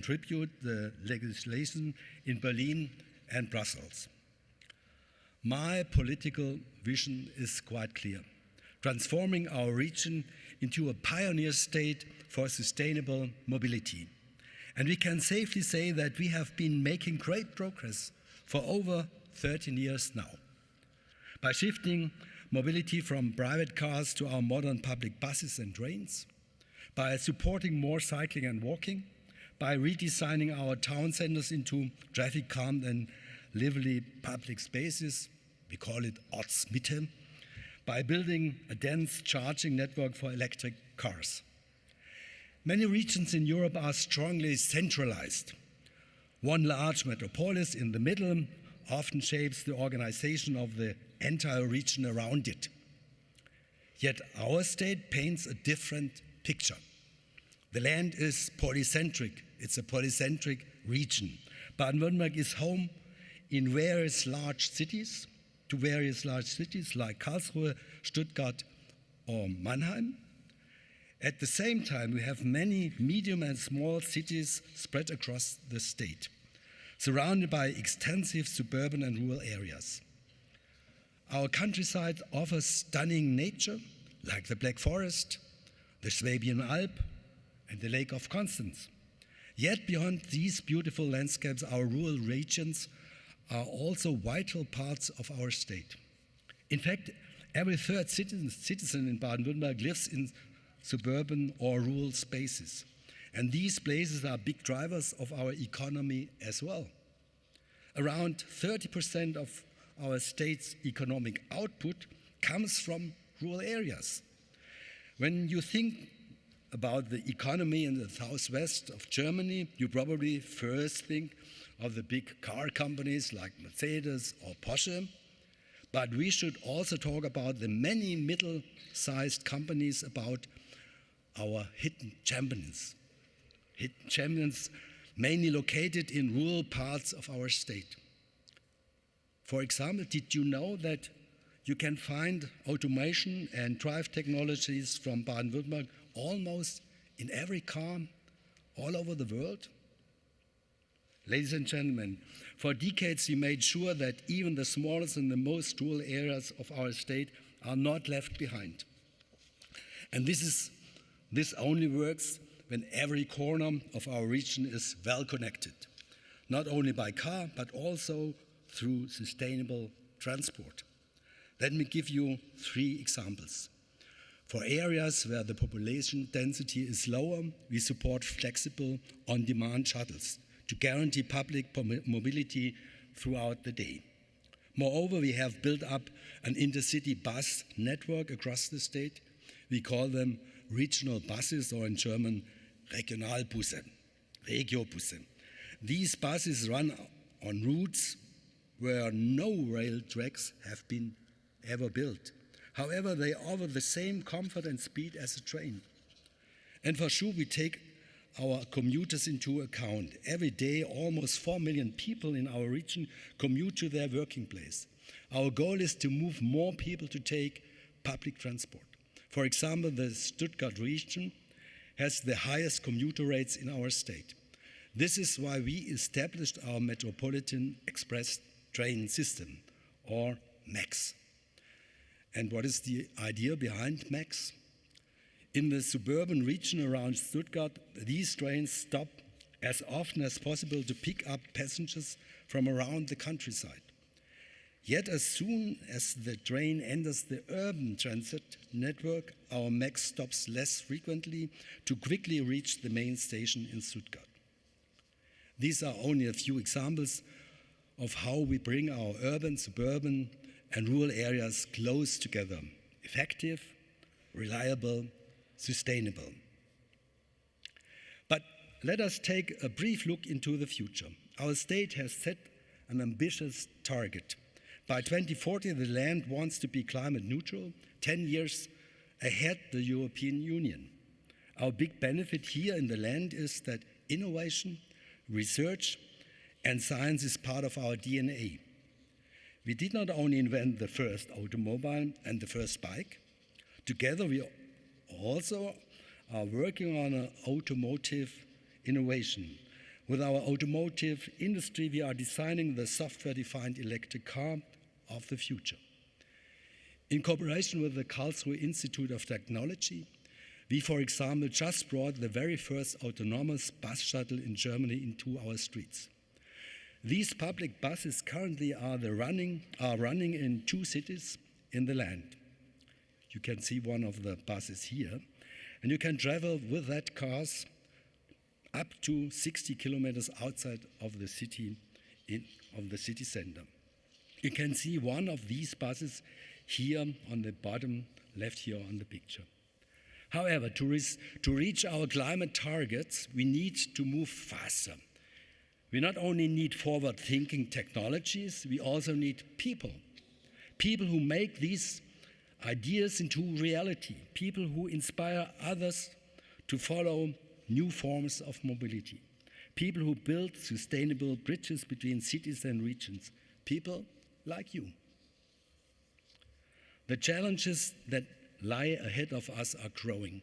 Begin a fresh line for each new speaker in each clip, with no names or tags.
contribute the legislation in Berlin and Brussels. My political vision is quite clear: transforming our region into a pioneer state for sustainable mobility. And we can safely say that we have been making great progress for over 13 years now. By shifting mobility from private cars to our modern public buses and trains, by supporting more cycling and walking, by redesigning our town centers into traffic-calm and lively public spaces, we call it Ortsmitte, by building a dense charging network for electric cars. Many regions in Europe are strongly centralized. One large metropolis in the middle often shapes the organization of the entire region around it. Yet our state paints a different picture. The land is polycentric. It's a polycentric region. Baden-Württemberg is home in various large cities, like Karlsruhe, Stuttgart, or Mannheim. At the same time, we have many medium and small cities spread across the state, surrounded by extensive suburban and rural areas. Our countryside offers stunning nature, like the Black Forest, the Swabian Alp, and the Lake of Constance. Yet beyond these beautiful landscapes, our rural regions are also vital parts of our state. In fact, every third citizen in Baden-Württemberg lives in suburban or rural spaces. And these places are big drivers of our economy as well. Around 30% of our state's economic output comes from rural areas. When you think about the economy in the southwest of Germany, you probably first think of the big car companies like Mercedes or Porsche. But we should also talk about the many middle-sized companies, about our hidden champions. Hidden champions mainly located in rural parts of our state. For example, did you know that you can find automation and drive technologies from Baden-Württemberg almost in every car all over the world? Ladies and gentlemen, for decades we made sure that even the smallest and the most rural areas of our state are not left behind. And this only works when every corner of our region is well connected, not only by car, but also through sustainable transport. Let me give you 3 examples. For areas where the population density is lower, we support flexible on-demand shuttles to guarantee public mobility throughout the day. Moreover, we have built up an intercity bus network across the state. We call them regional buses, or in German, Regionalbusse, Regiobusse. These buses run on routes where no rail tracks have been ever built. However, they offer the same comfort and speed as a train. And for sure, we take our commuters into account. Every day, almost 4 million people in our region commute to their working place. Our goal is to move more people to take public transport. For example, the Stuttgart region has the highest commuter rates in our state. This is why we established our Metropolitan Express Train System, or MAX. And what is the idea behind MAX? In the suburban region around Stuttgart, these trains stop as often as possible to pick up passengers from around the countryside. Yet as soon as the train enters the urban transit network, our MAX stops less frequently to quickly reach the main station in Stuttgart. These are only a few examples of how we bring our urban, suburban, and rural areas close together: effective, reliable, sustainable. But let us take a brief look into the future. Our state has set an ambitious target. By 2040, the land wants to be climate neutral, 10 years ahead of the European Union. Our big benefit here in the land is that innovation, research, and science is part of our DNA. We did not only invent the first automobile and the first bike. Together, we also are working on an automotive innovation. With our automotive industry, we are designing the software-defined electric car of the future. In cooperation with the Karlsruhe Institute of Technology, we, for example, just brought the very first autonomous bus shuttle in Germany into our streets. These public buses currently are running in 2 cities in the land. You can see one of the buses here, and you can travel with that cars up to 60 kilometers outside of the city, of the city center. You can see one of these buses here on the bottom left here on the picture. However, to reach our climate targets, we need to move faster. We not only need forward-thinking technologies, we also need people. People who make these ideas into reality. People who inspire others to follow new forms of mobility. People who build sustainable bridges between cities and regions. People like you. The challenges that lie ahead of us are growing.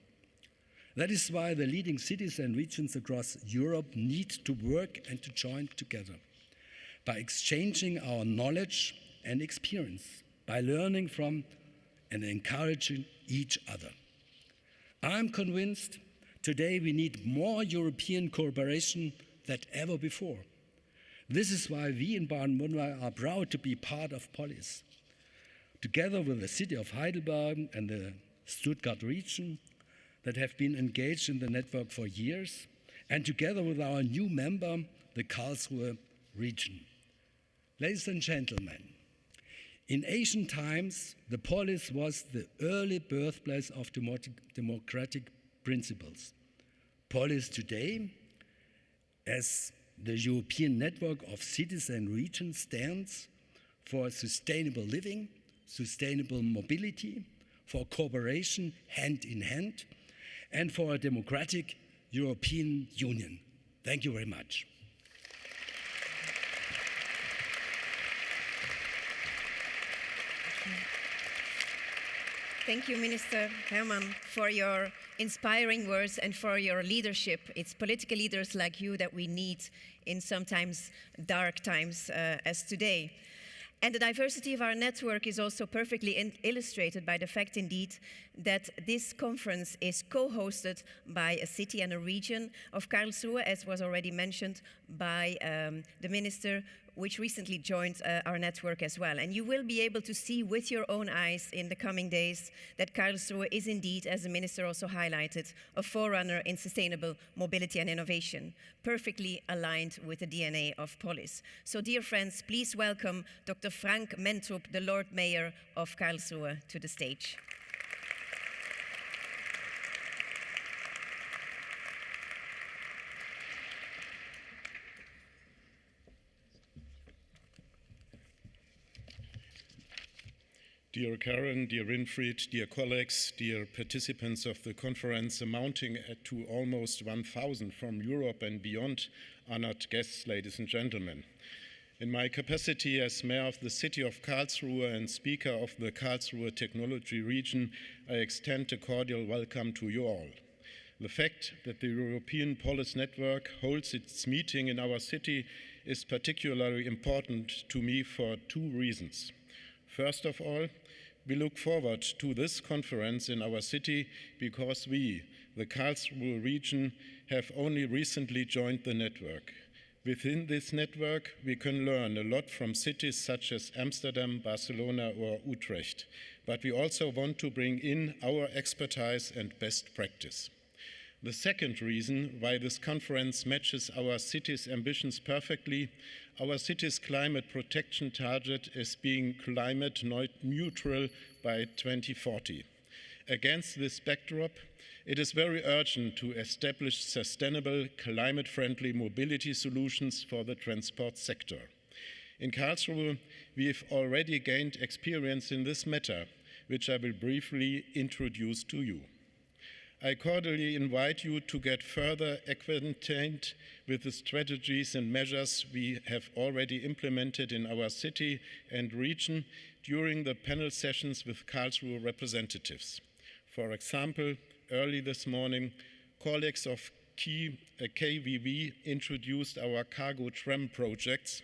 That is why the leading cities and regions across Europe need to work and to join together by exchanging our knowledge and experience, by learning from and encouraging each other. I'm convinced today we need more European cooperation than ever before. This is why we in Baden-Württemberg are proud to be part of POLIS. Together with the city of Heidelberg and the Stuttgart region that have been engaged in the network for years, and together with our new member, the Karlsruhe region. Ladies and gentlemen, in ancient times, the polis was the early birthplace of democratic principles. Polis today, as the European network of cities and regions, stands for sustainable living, sustainable mobility, for cooperation hand in hand, and for a democratic European Union. Thank you very much.
Thank you, Minister Hermann, for your inspiring words and for your leadership. It's political leaders like you that we need in sometimes dark times as today. And the diversity of our network is also perfectly illustrated by the fact, indeed, that this conference is co-hosted by a city and a region of Karlsruhe, as was already mentioned by the minister, which recently joined our network as well. And you will be able to see with your own eyes in the coming days that Karlsruhe is indeed, as the minister also highlighted, a forerunner in sustainable mobility and innovation, perfectly aligned with the DNA of POLIS. So, dear friends, please welcome Dr. Frank Mentrup, the Lord Mayor of Karlsruhe, to the stage.
Dear Karen, dear Winfried, dear colleagues, dear participants of the conference amounting to almost 1,000 from Europe and beyond, honored guests, ladies and gentlemen. In my capacity as Mayor of the city of Karlsruhe and Speaker of the Karlsruhe Technology Region, I extend a cordial welcome to you all. The fact that the European POLIS Network holds its meeting in our city is particularly important to me for 2 reasons. First of all, we look forward to this conference in our city because we, the Karlsruhe region, have only recently joined the network. Within this network, we can learn a lot from cities such as Amsterdam, Barcelona, or Utrecht, but we also want to bring in our expertise and best practice. The second reason why this conference matches our city's ambitions perfectly, our city's climate protection target is being climate neutral by 2040. Against this backdrop, it is very urgent to establish sustainable, climate-friendly mobility solutions for the transport sector. In Karlsruhe, we have already gained experience in this matter, which I will briefly introduce to you. I cordially invite you to get further acquainted with the strategies and measures we have already implemented in our city and region during the panel sessions with Karlsruhe representatives. For example, early this morning, colleagues of KVV introduced our cargo tram projects.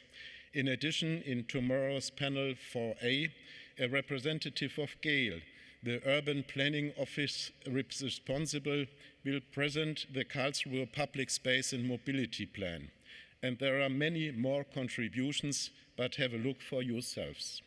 In addition, in tomorrow's panel 4A, a representative of GALE, the Urban Planning Office responsible, will present the Karlsruhe Public Space and Mobility Plan. And there are many more contributions, but have a look for yourselves.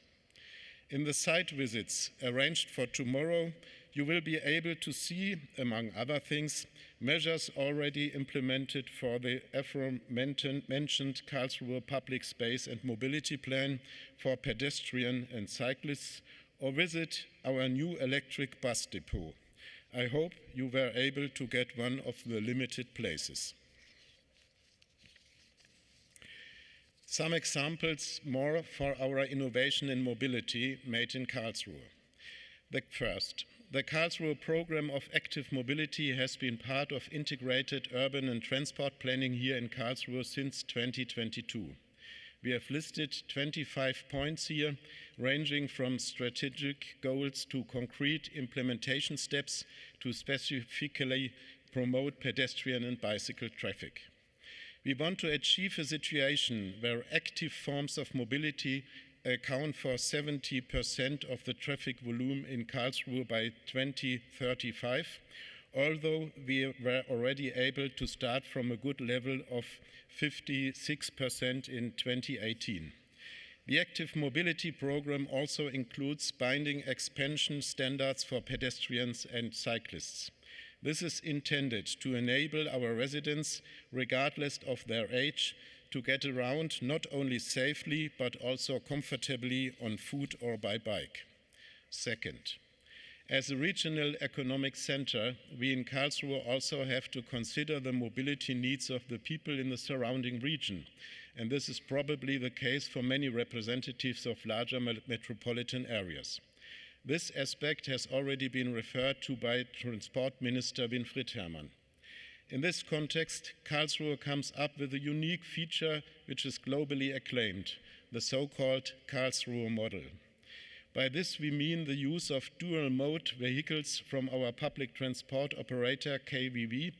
In the site visits arranged for tomorrow, you will be able to see, among other things, measures already implemented for the aforementioned Karlsruhe Public Space and Mobility Plan for pedestrians and cyclists, or visit our new electric bus depot. I hope you were able to get one of the limited places. Some examples more for our innovation in mobility made in Karlsruhe. The Karlsruhe program of active mobility has been part of integrated urban and transport planning here in Karlsruhe since 2022. We have listed 25 points here, ranging from strategic goals to concrete implementation steps to specifically promote pedestrian and bicycle traffic. We want to achieve a situation where active forms of mobility account for 70% of the traffic volume in Karlsruhe by 2035, although we were already able to start from a good level of 56% in 2018. The active mobility program also includes binding expansion standards for pedestrians and cyclists. This is intended to enable our residents, regardless of their age, to get around not only safely but also comfortably on foot or by bike. Second, as a regional economic center, we in Karlsruhe also have to consider the mobility needs of the people in the surrounding region, and this is probably the case for many representatives of larger metropolitan areas. This aspect has already been referred to by Transport Minister Winfried Hermann. In this context, Karlsruhe comes up with a unique feature which is globally acclaimed, the so-called Karlsruhe model. By this we mean the use of dual-mode vehicles from our public transport operator KVV,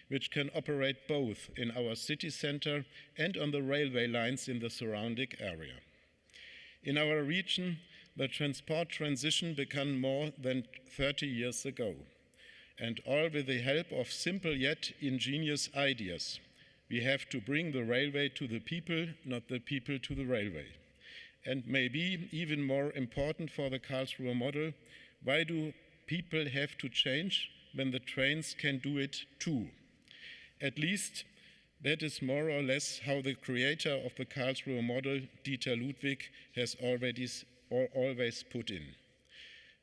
which can operate both in our city center and on the railway lines in the surrounding area. In our region, the transport transition began more than 30 years ago, and all with the help of simple yet ingenious ideas. We have to bring the railway to the people, not the people to the railway. And maybe even more important for the Karlsruhe model, why do people have to change when the trains can do it too? At least that is more or less how the creator of the Karlsruhe model, Dieter Ludwig, has always put in.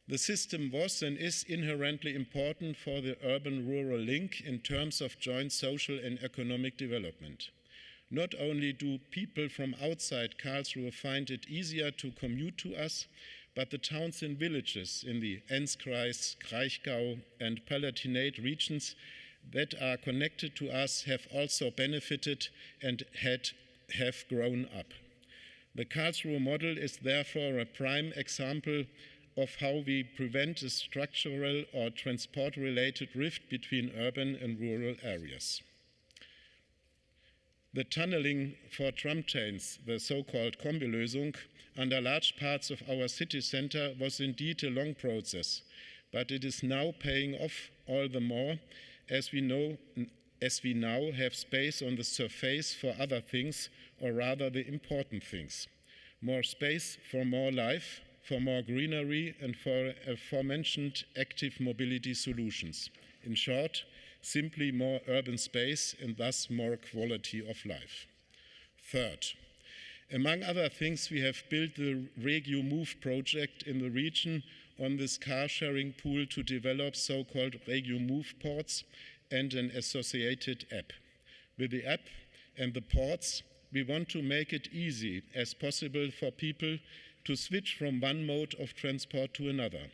The system was and is inherently important for the urban-rural link in terms of joint social and economic development. Not only do people from outside Karlsruhe find it easier to commute to us, but the towns and villages in the Enzkreis, Kraichgau and Palatinate regions that are connected to us have also benefited and have grown up. The Karlsruhe model is therefore a prime example of how we prevent a structural or transport-related rift between urban and rural areas. The tunneling for tram trains, the so-called Kombilösung, under large parts of our city center was indeed a long process, but it is now paying off all the more as we now have space on the surface for other things, or rather the important things. More space for more life, for more greenery, and for aforementioned active mobility solutions. In short, simply more urban space and thus more quality of life. Third, among other things, we have built the RegioMove project in the region on this car-sharing pool to develop so-called RegioMove ports and an associated app. With the app and the ports, we want to make it easy as possible for people to switch from one mode of transport to another.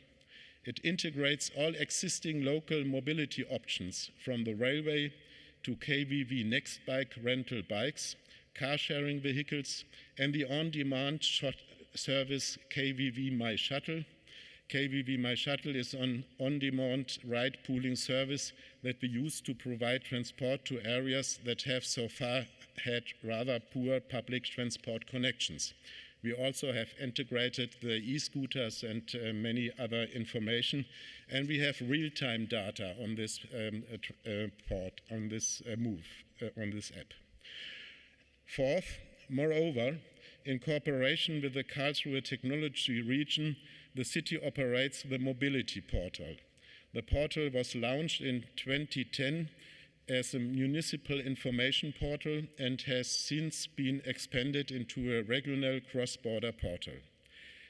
It integrates all existing local mobility options from the railway to KVV Nextbike rental bikes, car-sharing vehicles, and the on-demand service KVV My Shuttle, KVV My Shuttle is an on-demand ride pooling service that we use to provide transport to areas that have so far had rather poor public transport connections. We also have integrated the e-scooters and many other information, and we have real-time data on this on this app. Fourth, moreover, in cooperation with the Karlsruhe Technology Region, the city operates the Mobility Portal. The portal was launched in 2010 as a municipal information portal and has since been expanded into a regional cross-border portal.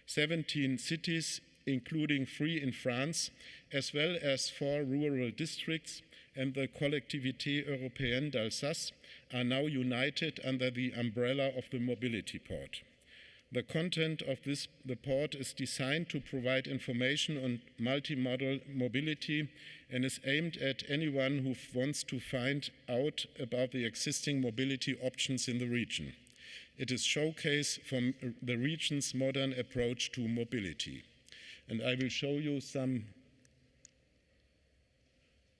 17 cities, including 3 in France, as well as 4 rural districts and the Collectivité Européenne d'Alsace, are now united under the umbrella of the Mobility Port. The content of the port is designed to provide information on multimodal mobility and is aimed at anyone who wants to find out about the existing mobility options in the region. It is showcase from the region's modern approach to mobility. And I will show you some.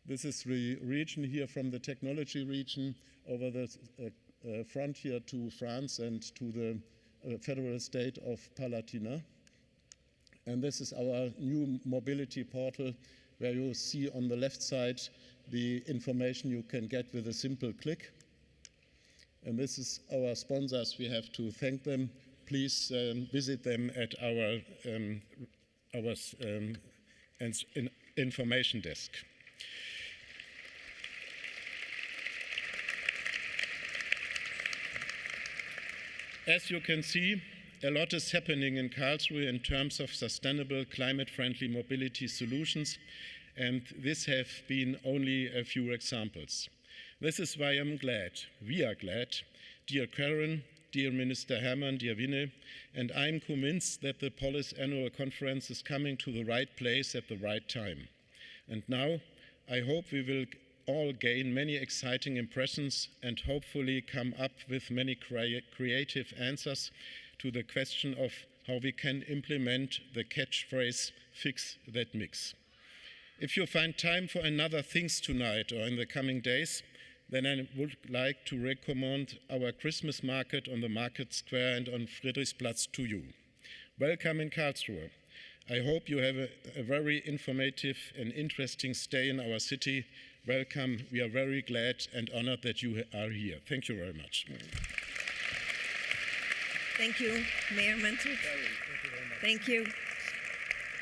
This is the region here from the technology region over the frontier to France and to the federal state of Palatinat. And this is our new mobility portal, where you see on the left side the information you can get with a simple click. And this is our sponsors. We have to thank them. Please visit them at our information desk. As you can see, a lot is happening in Karlsruhe in terms of sustainable, climate-friendly mobility solutions, and this have been only a few examples. This is why I'm glad, we are glad, dear Karen, dear Minister Hermann, dear Winne, and I'm convinced that the POLIS annual conference is coming to the right place at the right time. And now, I hope we will all gain many exciting impressions and hopefully come up with many creative answers to the question of how we can implement the catchphrase, fix that mix. If you find time for another things tonight or in the coming days, then I would like to recommend our Christmas market on the Market Square and on Friedrichsplatz to you. Welcome in Karlsruhe. I hope you have a very informative and interesting stay in our city. Welcome. We are very glad and honored that you are here. Thank you very much.
Thank you, Mayor Mentrup. Thank you.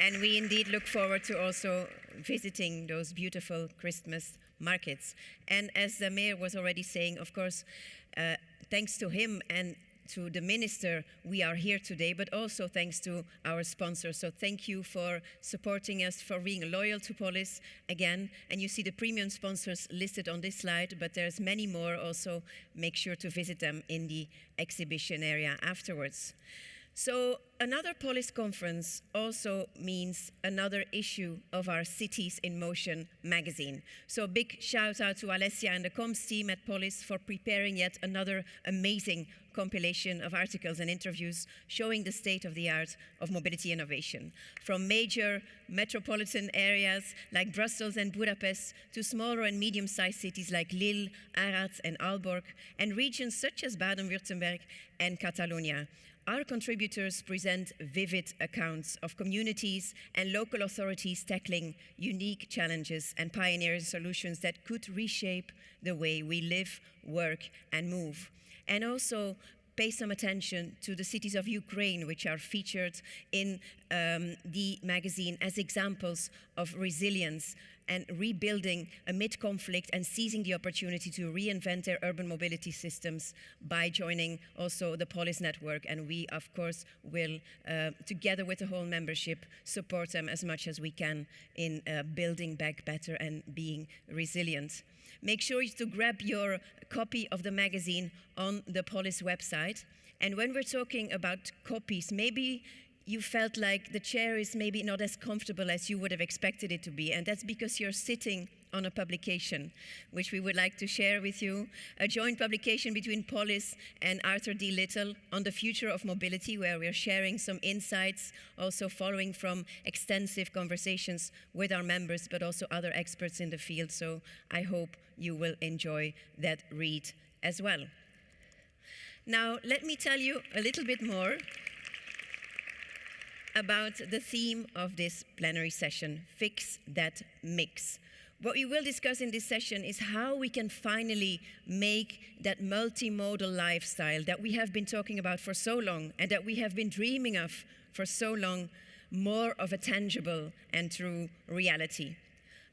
And we indeed look forward to also visiting those beautiful Christmas markets. And as the mayor was already saying, of course, thanks to him and to the minister, we are here today, but also thanks to our sponsors. So thank you for supporting us, for being loyal to POLIS again. And you see the premium sponsors listed on this slide, but there's many more also. Make sure to visit them in the exhibition area afterwards. So another POLIS conference also means another issue of our Cities in Motion magazine. So big shout out to Alessia and the comms team at POLIS for preparing yet another amazing compilation of articles and interviews showing the state of the art of mobility innovation. From major metropolitan areas like Brussels and Budapest to smaller and medium-sized cities like Lille, Arad and Aalborg, and regions such as Baden-Württemberg and Catalonia. Our contributors present vivid accounts of communities and local authorities tackling unique challenges and pioneering solutions that could reshape the way we live, work, and move. And also pay some attention to the cities of Ukraine, which are featured in the magazine as examples of resilience and rebuilding amid conflict and seizing the opportunity to reinvent their urban mobility systems by joining also the POLIS network. And we, of course, will, together with the whole membership, support them as much as we can in building back better and being resilient. Make sure to grab your copy of the magazine on the POLIS website. And when we're talking about copies, maybe you felt like the chair is maybe not as comfortable as you would have expected it to be, and that's because you're sitting on a publication, which we would like to share with you, a joint publication between POLIS and Arthur D. Little on the future of mobility, where we are sharing some insights, also following from extensive conversations with our members, but also other experts in the field. So I hope you will enjoy that read as well. Now, let me tell you a little bit more about the theme of this plenary session, Fix That Mix. What we will discuss in this session is how we can finally make that multimodal lifestyle that we have been talking about for so long and that we have been dreaming of for so long more of a tangible and true reality.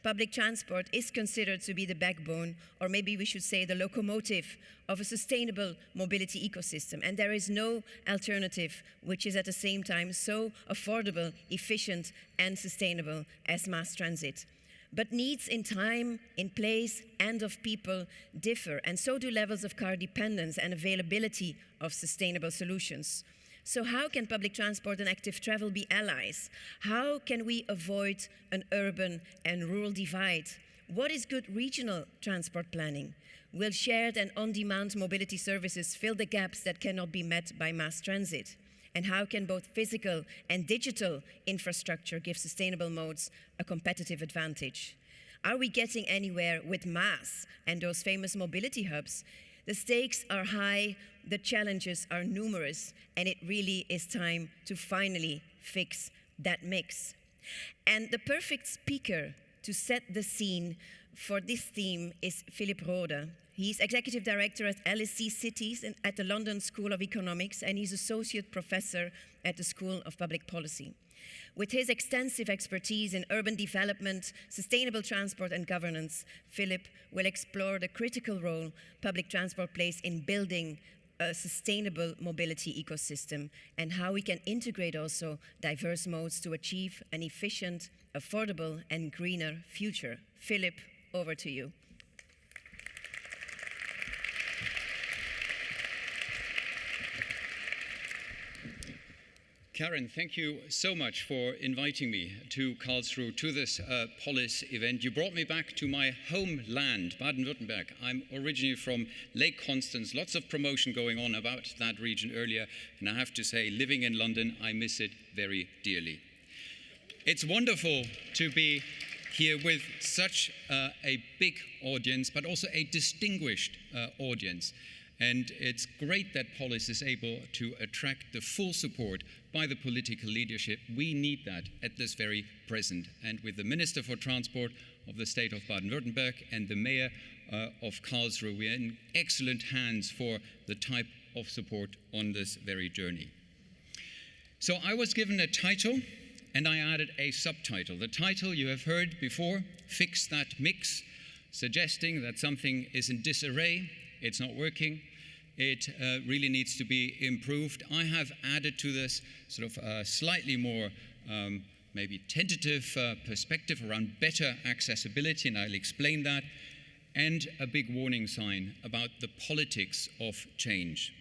Public transport is considered to be the backbone, or maybe we should say the locomotive, of a sustainable mobility ecosystem. And there is no alternative which is at the same time so affordable, efficient, and sustainable as mass transit. But needs in time, in place, and of people differ, and so do levels of car dependence and availability of sustainable solutions. So how can public transport and active travel be allies? How can we avoid an urban and rural divide? What is good regional transport planning? Will shared and on-demand mobility services fill the gaps that cannot be met by mass transit? And how can both physical and digital infrastructure give sustainable modes a competitive advantage? Are we getting anywhere with mass and those famous mobility hubs? The stakes are high, the challenges are numerous, and it really is time to finally fix that mix. And the perfect speaker to set the scene for this theme is Philipp Rode. He's Executive Director at LSE Cities at the London School of Economics, and he's Associate Professor at the School of Public Policy. With his extensive expertise in urban development, sustainable transport and governance, Philipp will explore the critical role public transport plays in building a sustainable mobility ecosystem and how we can integrate also diverse modes to achieve an efficient, affordable, and greener future. Philipp, over to you.
Karen, thank you so much for inviting me to Karlsruhe, to this POLIS event. You brought me back to my homeland, Baden-Württemberg. I'm originally from Lake Constance, lots of promotion going on about that region earlier, and I have to say, living in London, I miss it very dearly. It's wonderful to be here with such a big audience, but also a distinguished audience. And it's great that POLIS is able to attract the full support by the political leadership. We need that at this very present. And with the Minister for Transport of the state of Baden-Württemberg and the Mayor of Karlsruhe, we are in excellent hands for the type of support on this very journey. So I was given a title and I added a subtitle. The title you have heard before, Fix That Mix, suggesting that something is in disarray, it's not working, it really needs to be improved. I have added to this sort of slightly more maybe tentative perspective around better accessibility, and I'll explain that, and a big warning sign about the politics of change.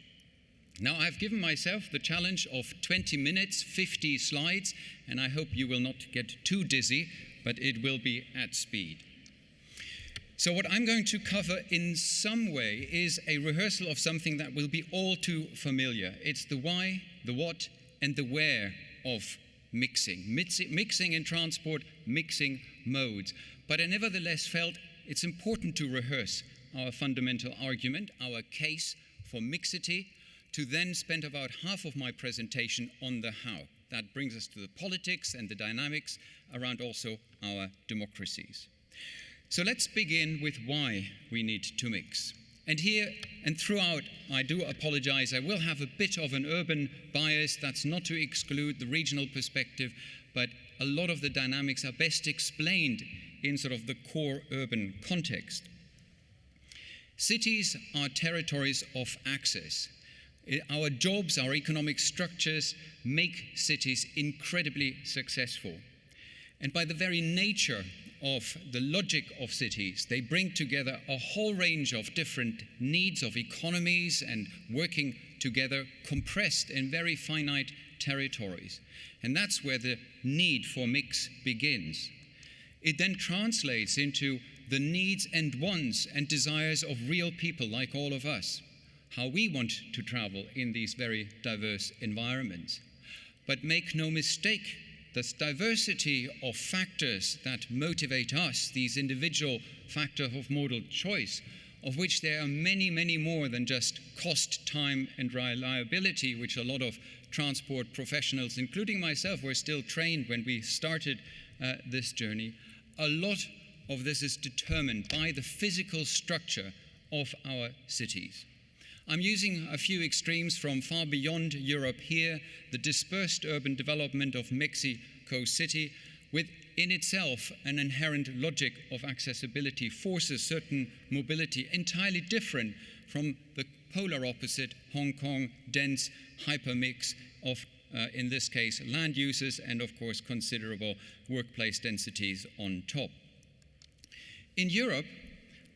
Now, I've given myself the challenge of 20 minutes, 50 slides, and I hope you will not get too dizzy, but it will be at speed. So what I'm going to cover in some way is a rehearsal of something that will be all too familiar. It's the why, the what, and the where of mixing. Mixing in transport, mixing modes. But I nevertheless felt it's important to rehearse our fundamental argument, our case for mixity, to then spend about half of my presentation on the how. That brings us to the politics and the dynamics around also our democracies. So let's begin with why we need to mix. And here and throughout, I do apologize, I will have a bit of an urban bias. That's not to exclude the regional perspective, but a lot of the dynamics are best explained in sort of the core urban context. Cities are territories of access. Our jobs, our economic structures make cities incredibly successful. And by the very nature of the logic of cities, they bring together a whole range of different needs of economies and working together, compressed in very finite territories. And that's where the need for mix begins. It then translates into the needs and wants and desires of real people like all of us, how we want to travel in these very diverse environments. But make no mistake, this diversity of factors that motivate us, these individual factors of modal choice, of which there are many, many more than just cost, time, and reliability, which a lot of transport professionals, including myself, were still trained when we started this journey. A lot of this is determined by the physical structure of our cities. I'm using a few extremes from far beyond Europe here. The dispersed urban development of Mexico City, with in itself an inherent logic of accessibility, forces certain mobility entirely different from the polar opposite Hong Kong dense hypermix of, in this case, land uses and, of course, considerable workplace densities on top. In Europe,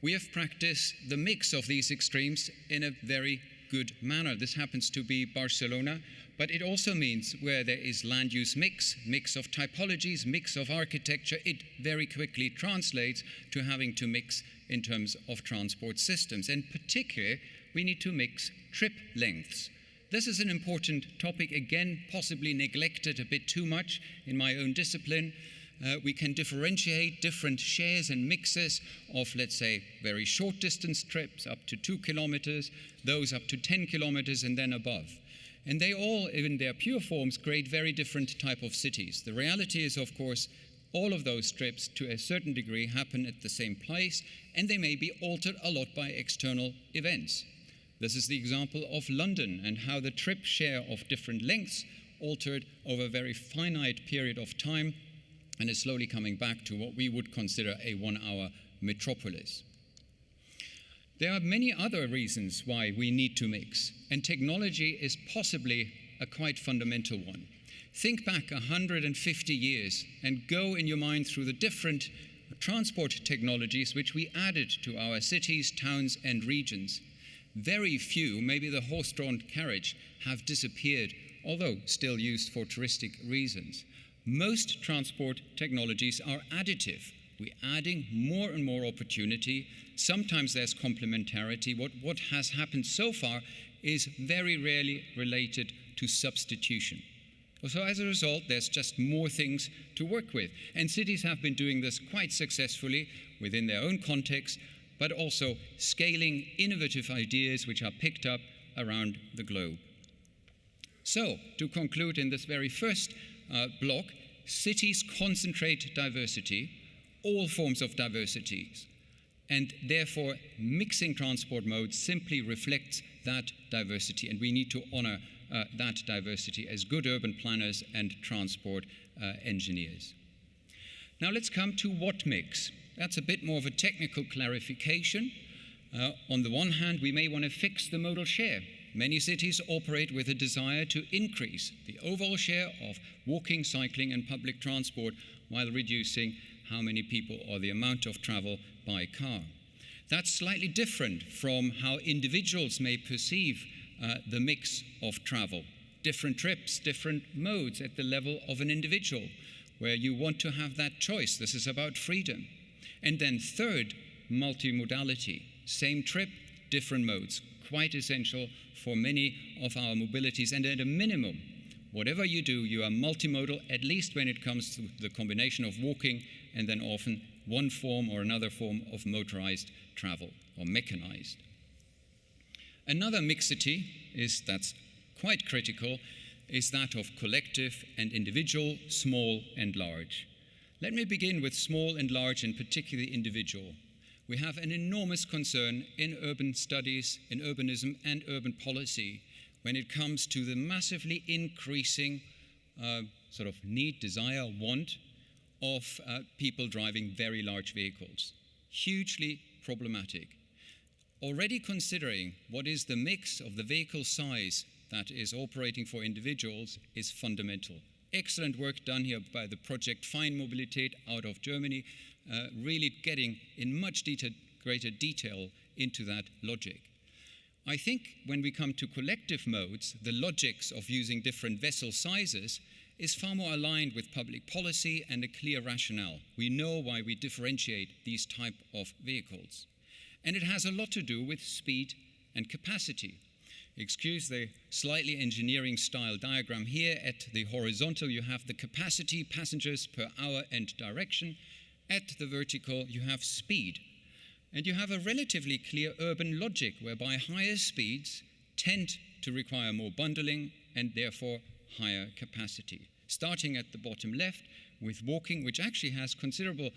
we have practiced the mix of these extremes in a very good manner. This happens to be Barcelona, but it also means where there is land use mix of typologies, mix of architecture, it very quickly translates to having to mix in terms of transport systems. And particularly, we need to mix trip lengths. This is an important topic, again, possibly neglected a bit too much in my own discipline. We can differentiate different shares and mixes of, let's say, very short distance trips up to 2 kilometers, those up to 10 kilometers and then above. And they all, in their pure forms, create very different type of cities. The reality is, of course, all of those trips to a certain degree happen at the same place, and they may be altered a lot by external events. This is the example of London and how the trip share of different lengths altered over a very finite period of time and is slowly coming back to what we would consider a 1-hour metropolis. There are many other reasons why we need to mix, and technology is possibly a quite fundamental one. Think back 150 years and go in your mind through the different transport technologies which we added to our cities, towns, and regions. Very few, maybe the horse-drawn carriage, have disappeared, although still used for touristic reasons. Most transport technologies are additive. We're adding more and more opportunity. Sometimes there's complementarity. What has happened so far is very rarely related to substitution. So as a result, there's just more things to work with. And cities have been doing this quite successfully within their own context, but also scaling innovative ideas which are picked up around the globe. So, to conclude in this very first block, cities concentrate diversity, all forms of diversities, and therefore mixing transport modes simply reflects that diversity, and we need to honor that diversity as good urban planners and transport engineers. Now let's come to what mix. That's a bit more of a technical clarification. On the one hand, we may want to fix the modal share. Many cities operate with a desire to increase the overall share of walking, cycling, and public transport while reducing how many people or the amount of travel by car. That's slightly different from how individuals may perceive the mix of travel. Different trips, different modes at the level of an individual, where you want to have that choice. This is about freedom. And then third, multimodality. Same trip, different modes. Quite essential for many of our mobilities, and at a minimum, whatever you do, you are multimodal, at least when it comes to the combination of walking and then often one form or another form of motorized travel or mechanized. Another mixity that's quite critical is that of collective and individual, small and large. Let me begin with small and large, and particularly individual. We have an enormous concern in urban studies, in urbanism and urban policy when it comes to the massively increasing sort of need, desire, want of people driving very large vehicles. Hugely problematic. Already considering what is the mix of the vehicle size that is operating for individuals is fundamental. Excellent work done here by the project Fine Mobilität out of Germany, really getting in much greater detail into that logic. I think when we come to collective modes, the logics of using different vessel sizes is far more aligned with public policy and a clear rationale. We know why we differentiate these type of vehicles. And it has a lot to do with speed and capacity. Excuse the slightly engineering style diagram here. At the horizontal, you have the capacity, passengers per hour and direction. At the vertical, you have speed. And you have a relatively clear urban logic whereby higher speeds tend to require more bundling and therefore higher capacity. Starting at the bottom left with walking, which actually has considerable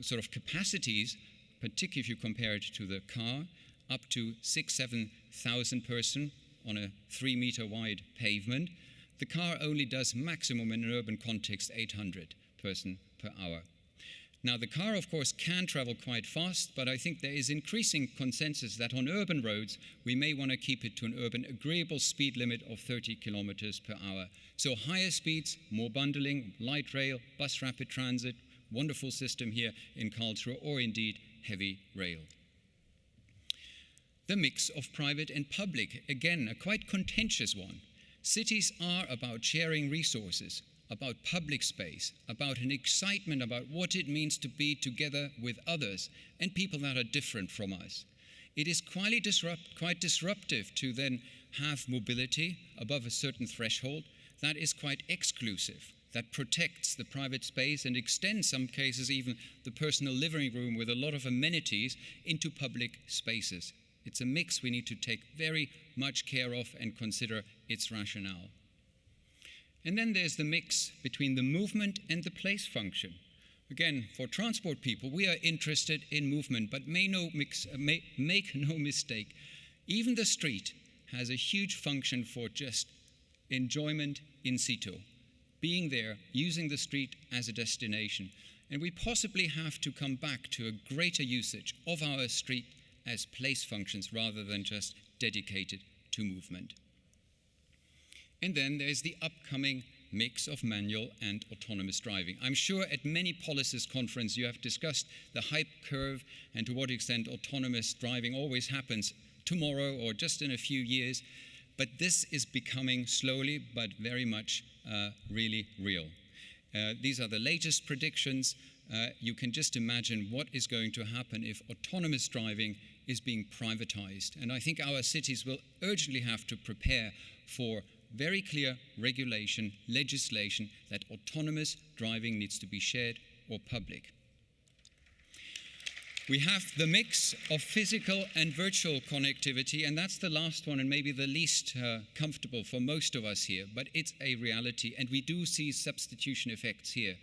sort of capacities, particularly if you compare it to the car, up to 6,000–7,000 person on a 3-meter wide pavement. The car only does maximum in an urban context 800 person per hour. Now, the car, of course, can travel quite fast, but I think there is increasing consensus that on urban roads, we may want to keep it to an urban agreeable speed limit of 30 kilometers per hour. So higher speeds, more bundling, light rail, bus rapid transit, wonderful system here in Karlsruhe, or indeed heavy rail. The mix of private and public, again, a quite contentious one. Cities are about sharing resources, about public space, about an excitement about what it means to be together with others and people that are different from us. It is quite disruptive to then have mobility above a certain threshold that is quite exclusive, that protects the private space and extends, some cases, even the personal living room with a lot of amenities into public spaces. It's a mix we need to take very much care of and consider its rationale. And then there's the mix between the movement and the place function. Again, for transport people, we are interested in movement, but make no mistake, even the street has a huge function for just enjoyment in situ, being there, using the street as a destination. And we possibly have to come back to a greater usage of our street as place functions rather than just dedicated to movement. And then there's the upcoming mix of manual and autonomous driving. I'm sure at many POLIS conferences you have discussed the hype curve and to what extent autonomous driving always happens tomorrow or just in a few years. But this is becoming slowly but very much really real. These are the latest predictions. You can just imagine what is going to happen if autonomous driving is being privatized. And I think our cities will urgently have to prepare for very clear regulation, legislation that autonomous driving needs to be shared or public. We have the mix of physical and virtual connectivity, and that's the last one and maybe the least comfortable for most of us here, but it's a reality, and we do see substitution effects here.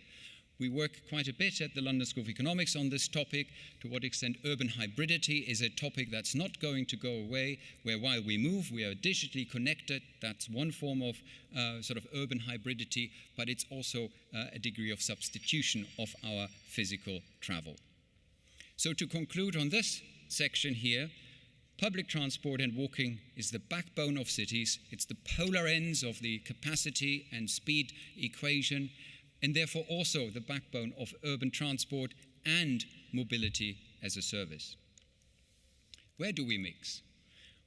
We work quite a bit at the London School of Economics on this topic, to what extent urban hybridity is a topic that's not going to go away, where while we move, we are digitally connected. That's one form of sort of urban hybridity, but it's also a degree of substitution of our physical travel. So to conclude on this section here, public transport and walking is the backbone of cities. It's the polar ends of the capacity and speed equation, and therefore also the backbone of urban transport and mobility as a service. Where do we mix?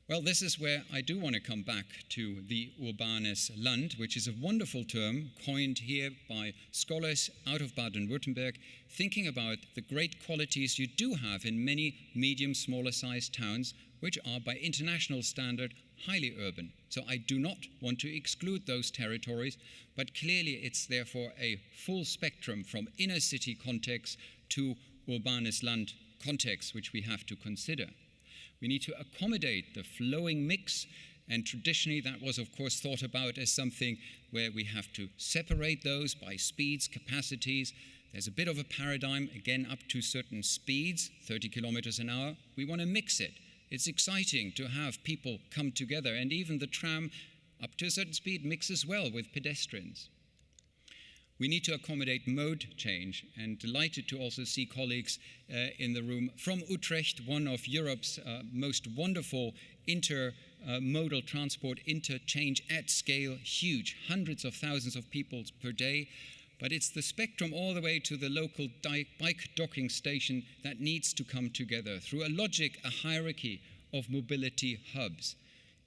Well, this is where I do want to come back to the urbanes Land, which is a wonderful term coined here by scholars out of Baden-Württemberg, thinking about the great qualities you do have in many medium, smaller sized towns, which are by international standard highly urban. So I do not want to exclude those territories, but clearly it's therefore a full spectrum from inner city context to urbanes Land context, which we have to consider. We need to accommodate the flowing mix, and traditionally that was of course thought about as something where we have to separate those by speeds, capacities. There's a bit of a paradigm, again up to certain speeds, 30 kilometers an hour. We want to mix it. It's exciting to have people come together, and even the tram up to a certain speed mixes well with pedestrians. We need to accommodate mode change, and delighted to also see colleagues in the room from Utrecht, one of Europe's most wonderful intermodal transport interchange at scale, huge, hundreds of thousands of people per day. But it's the spectrum all the way to the local bike docking station that needs to come together through a logic, a hierarchy of mobility hubs.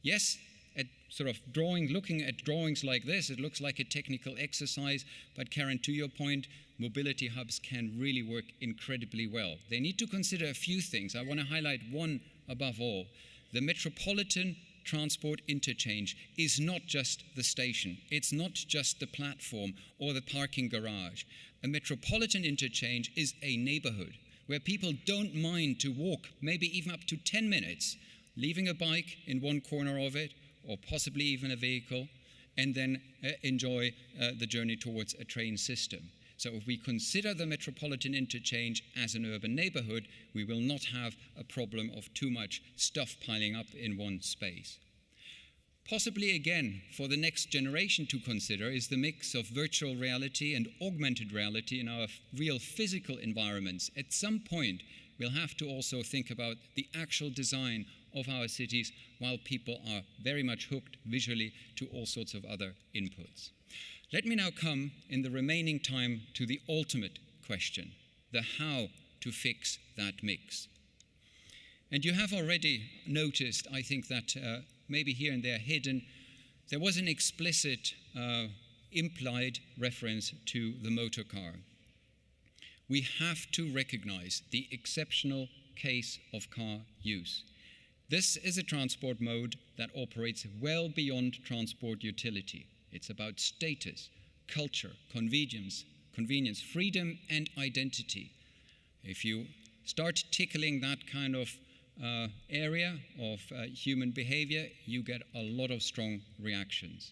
Yes, at sort of looking at drawings like this, it looks like a technical exercise, but Karen, to your point, mobility hubs can really work incredibly well. They need to consider a few things. I want to highlight one above all. The metropolitan transport interchange is not just the station. It's not just the platform or the parking garage. A metropolitan interchange is a neighborhood where people don't mind to walk, maybe even up to 10 minutes, leaving a bike in one corner of it, or possibly even a vehicle, and then enjoy the journey towards a train system. So if we consider the metropolitan interchange as an urban neighborhood, we will not have a problem of too much stuff piling up in one space. Possibly again, for the next generation to consider is the mix of virtual reality and augmented reality in our real physical environments. At some point, we'll have to also think about the actual design of our cities while people are very much hooked visually to all sorts of other inputs. Let me now come in the remaining time to the ultimate question, the how to fix that mix. And you have already noticed, I think, that maybe here and there hidden, there was an explicit implied reference to the motor car. We have to recognize the exceptional case of car use. This is a transport mode that operates well beyond transport utility. It's about status, culture, convenience, freedom, and identity. If you start tickling that kind of area of human behavior, you get a lot of strong reactions.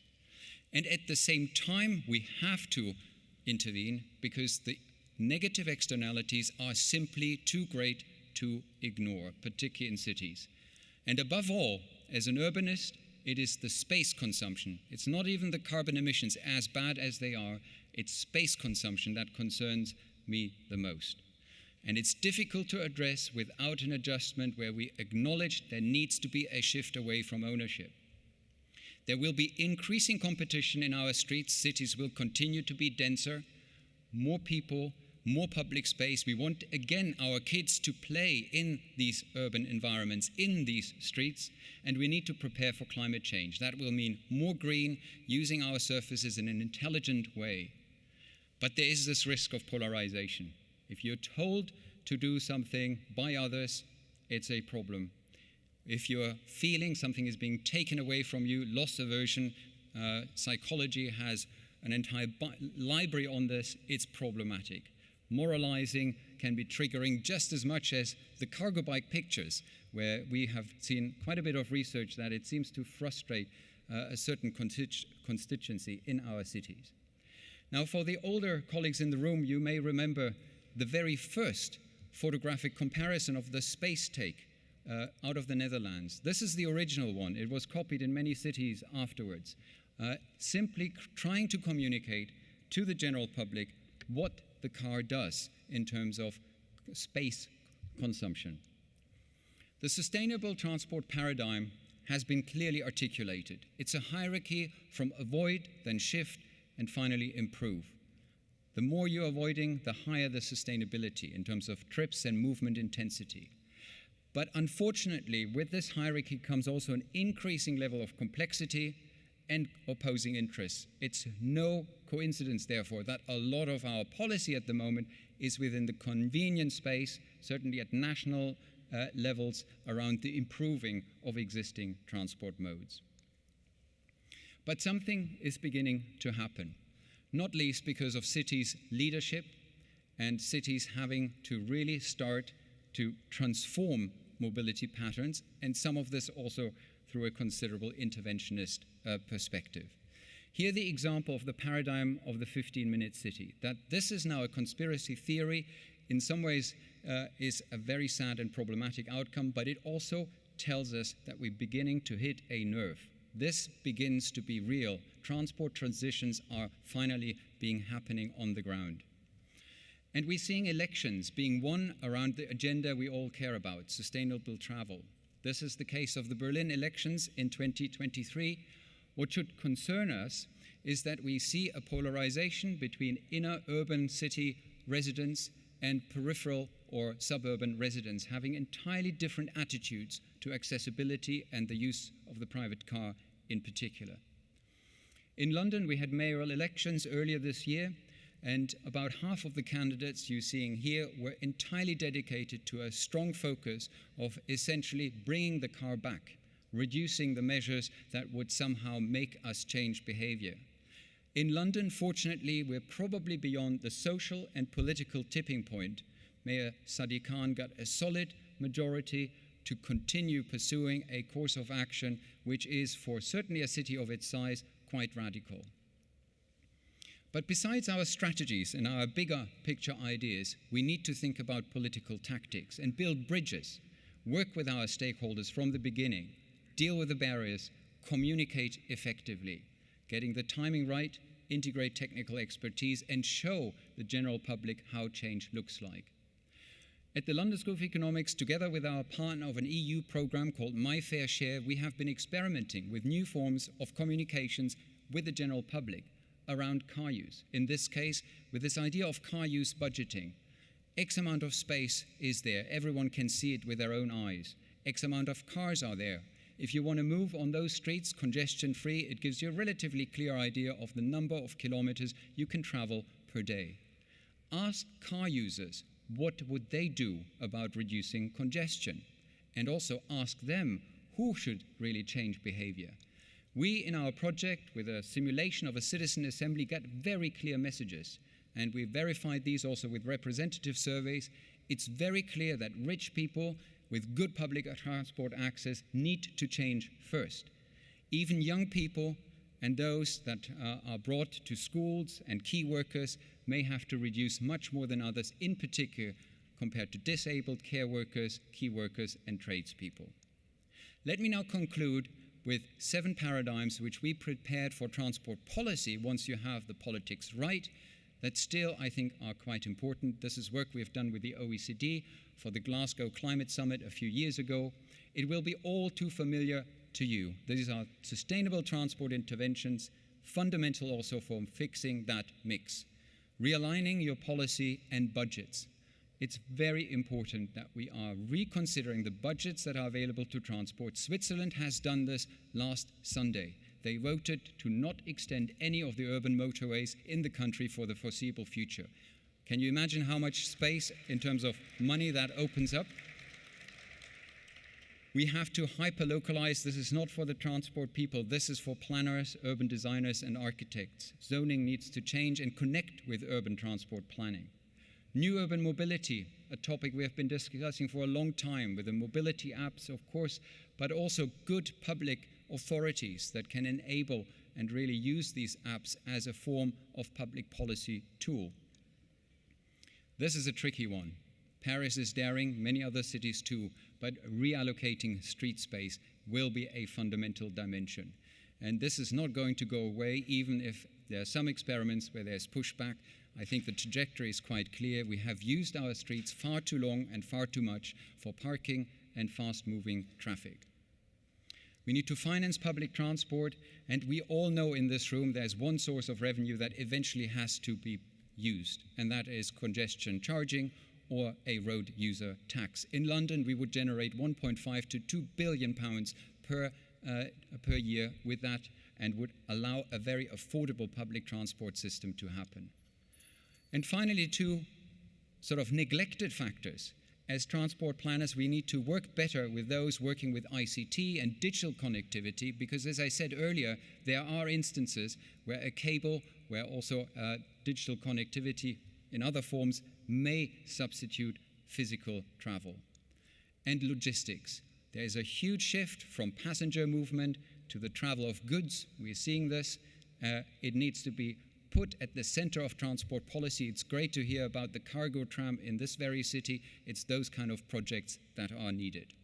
And at the same time, we have to intervene because the negative externalities are simply too great to ignore, particularly in cities. And above all, as an urbanist, it is the space consumption. It's not even the carbon emissions, as bad as they are. It's space consumption that concerns me the most. And it's difficult to address without an adjustment where we acknowledge there needs to be a shift away from ownership. There will be increasing competition in our streets. Cities will continue to be denser, more people, more public space. We want, again, our kids to play in these urban environments, in these streets, and we need to prepare for climate change. That will mean more green, using our surfaces in an intelligent way. But there is this risk of polarization. If you're told to do something by others, it's a problem. If you're feeling something is being taken away from you, loss aversion, psychology has an entire library on this, it's problematic. Moralizing can be triggering just as much as the cargo bike pictures, where we have seen quite a bit of research that it seems to frustrate a certain constituency in our cities. Now, for the older colleagues in the room, you may remember the very first photographic comparison of the space take out of the Netherlands. This is the original one. It was copied in many cities afterwards, simply trying to communicate to the general public what the car does in terms of space consumption. The sustainable transport paradigm has been clearly articulated. It's a hierarchy from avoid, then shift, and finally improve. The more you're avoiding, the higher the sustainability in terms of trips and movement intensity. But unfortunately, with this hierarchy comes also an increasing level of complexity and opposing interests. It's no coincidence, therefore, that a lot of our policy at the moment is within the convenience space, certainly at national levels, around the improving of existing transport modes. But something is beginning to happen, not least because of cities' leadership and cities having to really start to transform mobility patterns, and some of this also through a considerable interventionist perspective. Here the example of the paradigm of the 15-minute city, that this is now a conspiracy theory, in some ways is a very sad and problematic outcome, but it also tells us that we're beginning to hit a nerve. This begins to be real. Transport transitions are finally happening on the ground. And we're seeing elections being won around the agenda we all care about, sustainable travel. This is the case of the Berlin elections in 2023. What should concern us is that we see a polarization between inner urban city residents and peripheral or suburban residents having entirely different attitudes to accessibility and the use of the private car
in particular. In London, we had mayoral elections earlier this year, and about half of the candidates you're seeing here were entirely dedicated to a strong focus of essentially bringing the car back, reducing the measures that would somehow make us change behavior. In London, fortunately, we're probably beyond the social and political tipping point. Mayor Sadiq Khan got a solid majority to continue pursuing a course of action which is, for certainly a city of its size, quite radical. But besides our strategies and our bigger picture ideas, we need to think about political tactics and build bridges, work with our stakeholders from the beginning, deal with the barriers, communicate effectively, getting the timing right, integrate technical expertise, and show the general public how change looks like. At the London School of Economics, together with our partner of an EU program called My Fair Share, we have been experimenting with new forms of communications with the general public around car use. In this case, with this idea of car use budgeting. X amount of space is there. Everyone can see it with their own eyes. X amount of cars are there. If you want to move on those streets congestion-free, it gives you a relatively clear idea of the number of kilometers you can travel per day. Ask car users what would they do about reducing congestion, and also ask them who should really change behavior. We, in our project, with a simulation of a citizen assembly, got very clear messages, and we verified these also with representative surveys. It's very clear that rich people with good public transport access need to change first. Even young people and those that are brought to schools and key workers may have to reduce much more than others, in particular compared to disabled care workers, key workers, and tradespeople. Let me now conclude with 7 paradigms which we prepared for transport policy once you have the politics right, that still, I think, are quite important. This is work we have done with the OECD for the Glasgow Climate Summit a few years ago. It will be all too familiar to you. These are sustainable transport interventions, fundamental also for fixing that mix. Realigning your policy and budgets. It's very important that we are reconsidering the budgets that are available to transport. Switzerland has done this last Sunday. They voted to not extend any of the urban motorways in the country for the foreseeable future. Can you imagine how much space in terms of money that opens up? We have to hyper-localize. This is not for the transport people. This is for planners, urban designers, and architects. Zoning needs to change and connect with urban transport planning. New urban mobility, a topic we have been discussing for a long time with the mobility apps, of course, but also good public authorities that can enable and really use these apps as a form of public policy tool. This is a tricky one. Paris is daring, many other cities too, but reallocating street space will be a fundamental dimension. And this is not going to go away, even if there are some experiments where there's pushback. I think the trajectory is quite clear. We have used our streets far too long and far too much for parking and fast-moving traffic. We need to finance public transport, and we all know in this room there's one source of revenue that eventually has to be used, and that is congestion charging or a road user tax. In London, we would generate 1.5 to 2 billion pounds per year with that, and would allow a very affordable public transport system to happen. And finally, 2 sort of neglected factors. As transport planners, we need to work better with those working with ICT and digital connectivity, because as I said earlier, there are instances where a cable, where also digital connectivity in other forms may substitute physical travel. And logistics. There is a huge shift from passenger movement to the travel of goods. We're seeing this. It needs to be put at the center of transport policy. It's great to hear about the cargo tram in this very city. It's those kind of projects that are needed.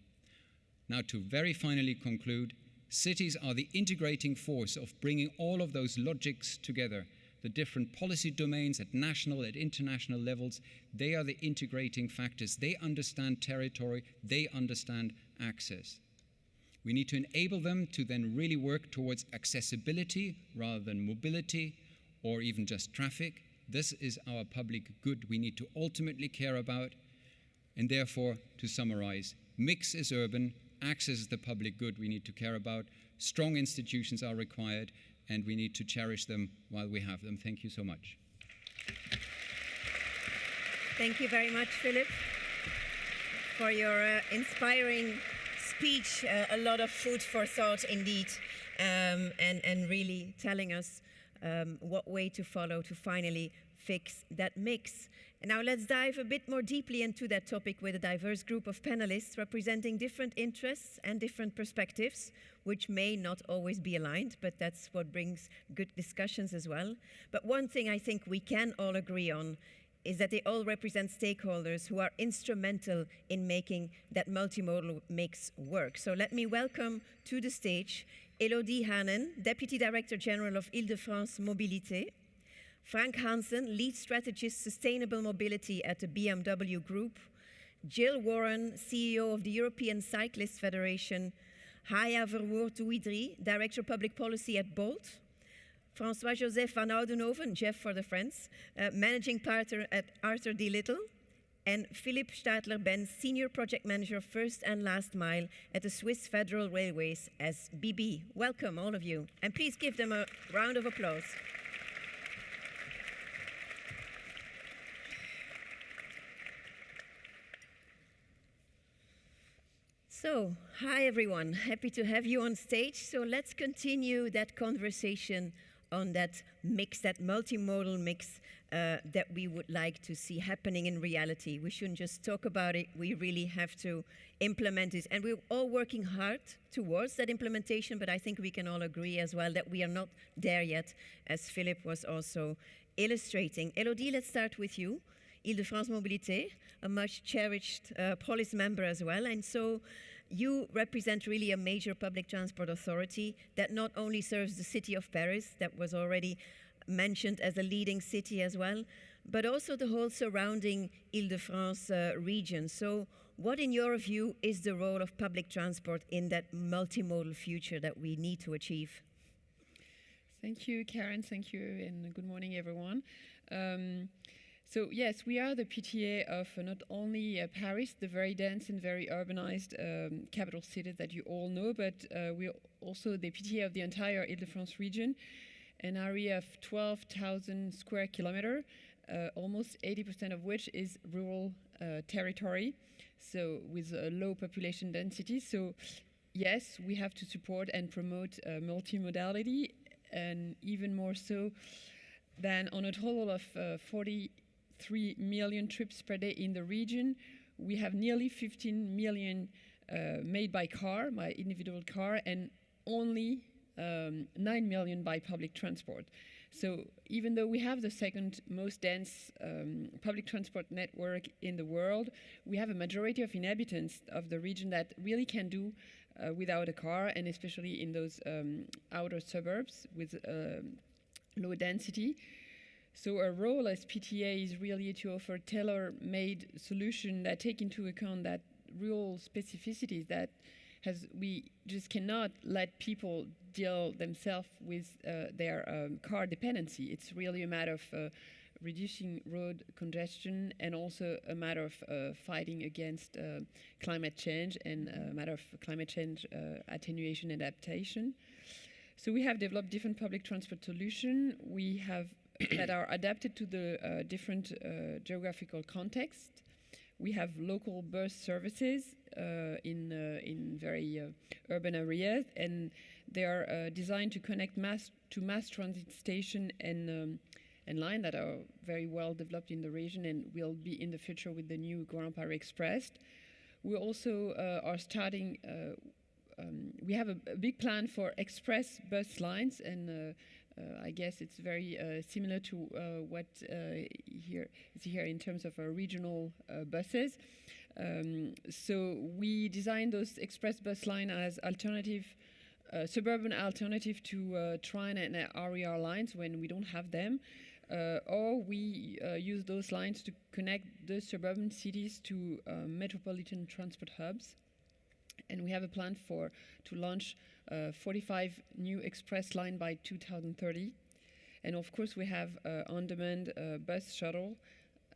Now, to very finally conclude, cities are the integrating force of bringing all of those logics together. The different policy domains at national, at international levels, they are the integrating factors. They understand territory, they understand access. We need to enable them to then really work towards accessibility rather than mobility or even just traffic. This is our public good we need to ultimately care about. And therefore, to summarize, mix is urban, access is the public good we need to care about. Strong institutions are required, and we need to cherish them while we have them. Thank you so much.
Thank you very much, Philipp, for your inspiring speech. A lot of food for thought indeed, and really telling us what way to follow to finally fix that mix. And now let's dive a bit more deeply into that topic with a diverse group of panelists representing different interests and different perspectives, which may not always be aligned, but that's what brings good discussions as well. But one thing I think we can all agree on is that they all represent stakeholders who are instrumental in making that multimodal mix work. So let me welcome to the stage Elodie Hanen, Deputy Director General of Île-de-France Mobilités, Frank Hansen, Lead Strategist Sustainable Mobility at the BMW Group, Jill Warren, CEO of the European Cyclist Federation, Haya Verwoerd-Ouidry, Director Public Policy at Bolt, François-Joseph van Oudenhoven, Jeff for the friends, Managing Partner at Arthur D. Little, and Philipp Stadler-Benz, Senior Project Manager First and Last Mile at the Swiss Federal Railways SBB. Welcome, all of you. And please give them a round of applause. So, hi everyone, happy to have you on stage. So let's continue that conversation on that mix, that multimodal mix that we would like to see happening in reality. We shouldn't just talk about it, we really have to implement it. And we're all working hard towards that implementation, but I think we can all agree as well that we are not there yet, as Philipp was also illustrating. Elodie, let's start with you. Île-de-France Mobilités, a much cherished POLIS member as well. And so you represent really a major public transport authority that not only serves the city of Paris, that was already mentioned as a leading city as well, but also the whole surrounding Île-de-France region. So what, in your view, is the role of public transport in that multimodal future that we need to achieve?
Thank you, Karen. Thank you, and good morning, everyone. So yes, we are the PTA of not only Paris, the very dense and very urbanized capital city that you all know, but we're also the PTA of the entire Île-de-France region, an area of 12,000 square kilometers, almost 80% of which is rural territory, so with a low population density. So yes, we have to support and promote multimodality, and even more so than on a total of 43 million trips per day in the region. We have nearly 15 million made by car, by individual car, and only 9 million by public transport. So even though we have the second most dense public transport network in the world, we have a majority of inhabitants of the region that really can do without a car, and especially in those outer suburbs with low density. So our role as PTA is really to offer tailor-made solutions that take into account that rural specificities that we just cannot let people deal themselves with their car dependency. It's really a matter of reducing road congestion, and also a matter of fighting against climate change, and a matter of climate change attenuation and adaptation. So we have developed different public transport solutions. We have that are adapted to the different geographical context. We have local bus services in very urban areas, and they are designed to connect mass transit station and line that are very well developed in the region and will be in the future with the new Grand Paris Express. We also are starting. We have a big plan for express bus lines, and I guess it's very similar to what here is here in terms of regional buses. So we designed those express bus line as alternative, suburban alternative to train and RER lines when we don't have them, or we use those lines to connect the suburban cities to metropolitan transport hubs. And we have a plan to launch 45 new express line by 2030. And of course, we have on-demand bus shuttle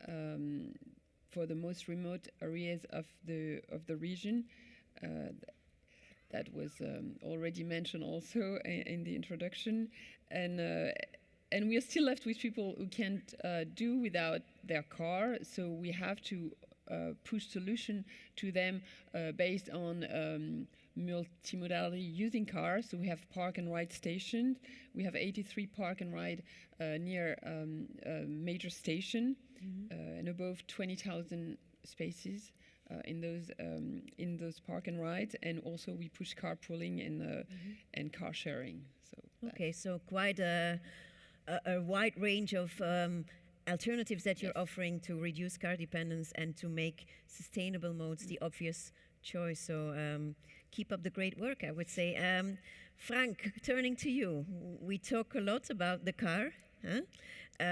for the most remote areas of the region that was already mentioned also in the introduction. And we are still left with people who can't do without their car, so we have to push solution to them based on multimodality using cars. So we have park and ride stations. We have 83 park and ride near major station and above 20,000 spaces in those park and rides. And also we push carpooling and car sharing. So
okay, so quite a wide range of alternatives that you're offering to reduce car dependence and to make sustainable modes the obvious choice. So keep up the great work, I would say. Frank, turning to you. We talk a lot about the car.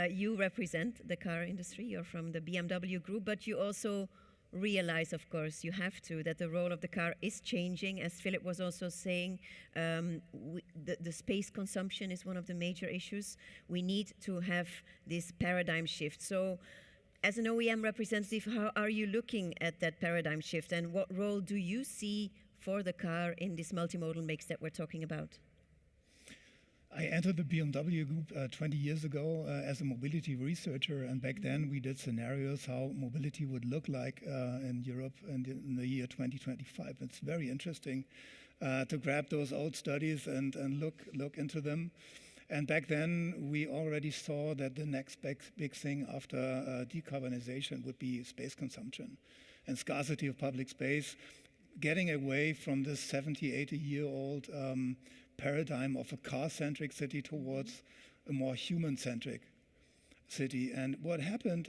You represent the car industry. You're from the BMW group, but you also realize, of course, you have to, that the role of the car is changing. As Philipp was also saying, the space consumption is one of the major issues. We need to have this paradigm shift. So as an OEM representative, how are you looking at that paradigm shift, and what role do you see for the car in this multimodal mix that we're talking about?
I entered the BMW group 20 years ago as a mobility researcher, and back then we did scenarios how mobility would look like in Europe in the year 2025. It's very interesting to grab those old studies and look into them. And back then we already saw that the next big thing after decarbonization would be space consumption and scarcity of public space, getting away from this 70, 80-year-old paradigm of a car-centric city towards a more human-centric city. And what happened,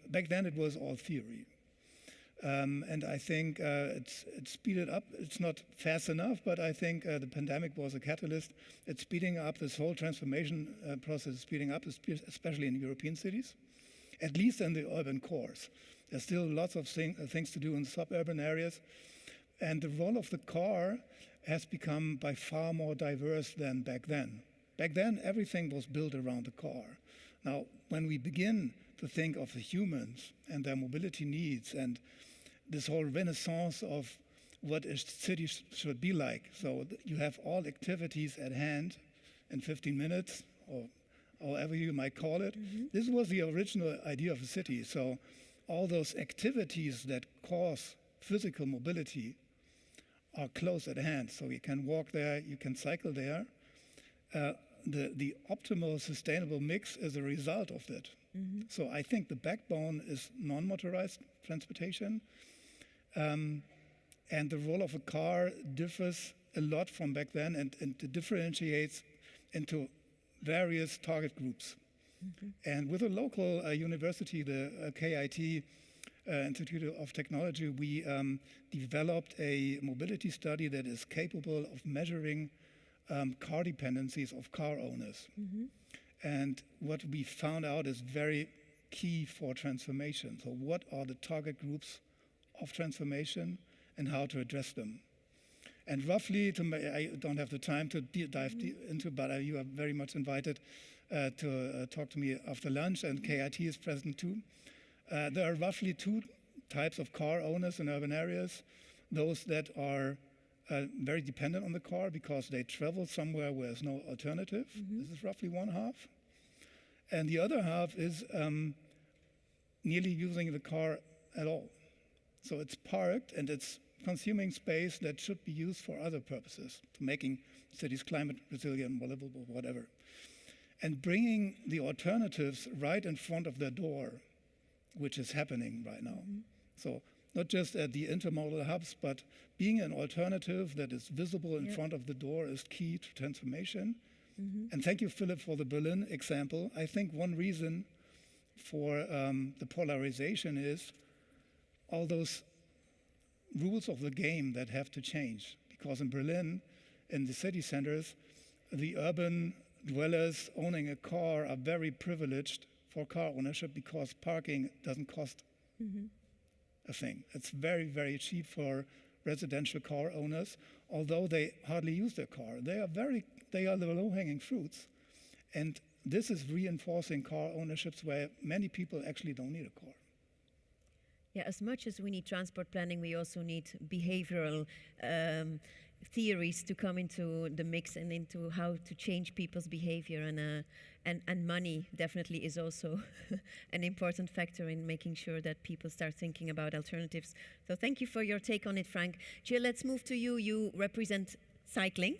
back then it was all theory. And I think it speeded up. It's not fast enough, but I think the pandemic was a catalyst. It's speeding up this whole transformation process, speeding up, especially in European cities, at least in the urban cores. There's still lots of things to do in suburban areas. And the role of the car has become by far more diverse than back then. Back then, everything was built around the car. Now, when we begin to think of the humans and their mobility needs and this whole renaissance of what a city should be like, so you have all activities at hand in 15 minutes, or however you might call it. This was the original idea of a city. So all those activities that cause physical mobility are close at hand. So you can walk there, you can cycle there. The optimal sustainable mix is a result of that. So I think the backbone is non-motorized transportation. And the role of a car differs a lot from back then, and it differentiates into various target groups. And with a local university, the KIT, Institute of Technology, we developed a mobility study that is capable of measuring car dependencies of car owners. And what we found out is very key for transformation. So what are the target groups of transformation and how to address them? And roughly, I don't have the time to dive into, but you are very much invited to talk to me after lunch, and KIT is present too. There are roughly two types of car owners in urban areas. Those that are very dependent on the car because they travel somewhere where there's no alternative. This is roughly one half. And the other half is nearly using the car at all. So it's parked and it's consuming space that should be used for other purposes, to making cities climate resilient, livable, whatever. And bringing the alternatives right in front of their door, which is happening right now. So not just at the intermodal hubs, but being an alternative that is visible in front of the door is key to transformation. And thank you, Philipp, for the Berlin example. I think one reason for the polarization is all those rules of the game that have to change. Because in Berlin, in the city centers, the urban dwellers owning a car are very privileged for car ownership because parking doesn't cost a thing. It's very, very cheap for residential car owners, although they hardly use their car. They are the low-hanging fruits. And this is reinforcing car ownerships where many people actually don't need a car. Yeah,
as much as we need transport planning, we also need behavioral theories to come into the mix and into how to change people's behavior, and money definitely is also an important factor in making sure that people start thinking about alternatives. So thank you for your take on it, Frank. Jill, let's move to you. You represent cycling.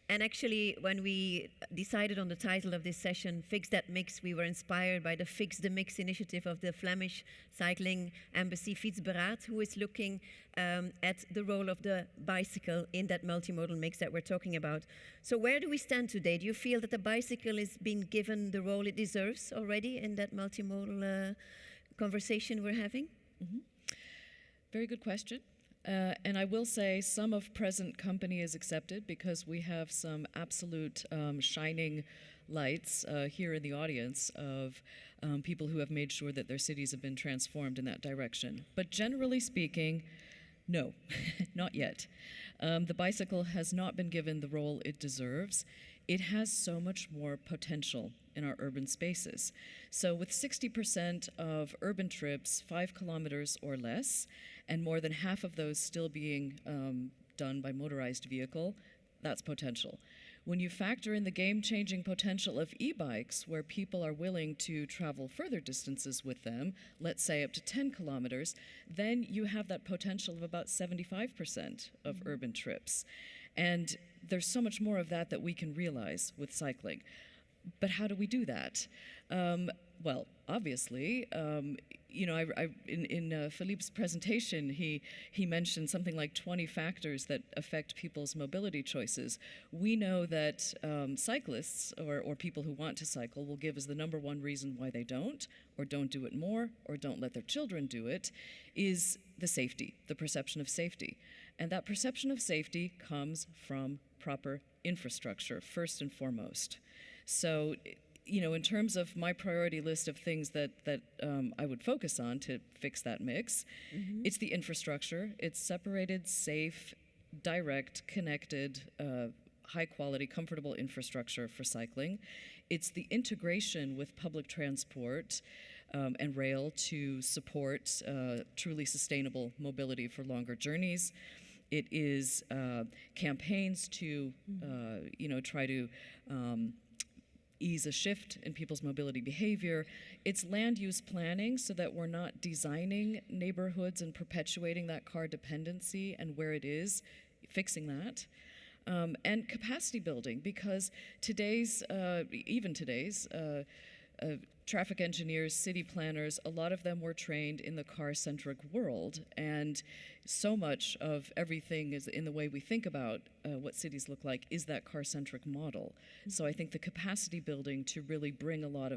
And actually, when we decided on the title of this session, Fix That Mix, we were inspired by the Fix the Mix initiative of the Flemish cycling embassy, Fietsberaad, who is looking at the role of the bicycle in that multimodal mix that we're talking about. So where do we stand today? Do you feel that the bicycle is being given the role it deserves already in that multimodal conversation we're having?
Mm-hmm. Very good question. And I will say some of present company is accepted because we have some absolute shining lights here in the audience of people who have made sure that their cities have been transformed in that direction. But generally speaking, no, not yet. The bicycle has not been given the role it deserves. It has so much more potential in our urban spaces. So with 60% of urban trips 5 kilometers or less, and more than half of those still being done by motorized vehicle, that's potential. When you factor in the game-changing potential of e-bikes, where people are willing to travel further distances with them, let's say up to 10 kilometers, then you have that potential of about 75% of urban trips. And there's so much more of that we can realize with cycling. But how do we do that? Well, obviously, in Philippe's presentation, he mentioned something like 20 factors that affect people's mobility choices. We know that cyclists or people who want to cycle will give as the number one reason why they don't, or don't do it more, or don't let their children do it, is the safety, the perception of safety. And that perception of safety comes from proper infrastructure, first and foremost. So, in terms of my priority list of things that I would focus on to fix that mix, it's the infrastructure. It's separated, safe, direct, connected, high-quality, comfortable infrastructure for cycling. It's the integration with public transport and rail to support truly sustainable mobility for longer journeys. It is campaigns to, try to ease a shift in people's mobility behavior. It's land use planning so that we're not designing neighborhoods and perpetuating that car dependency, and where it is, fixing that. And capacity building, because even today's traffic engineers, city planners, a lot of them were trained in the car-centric world, and so much of everything is in the way we think about what cities look like is that car-centric model. So I think the capacity building to really bring a lot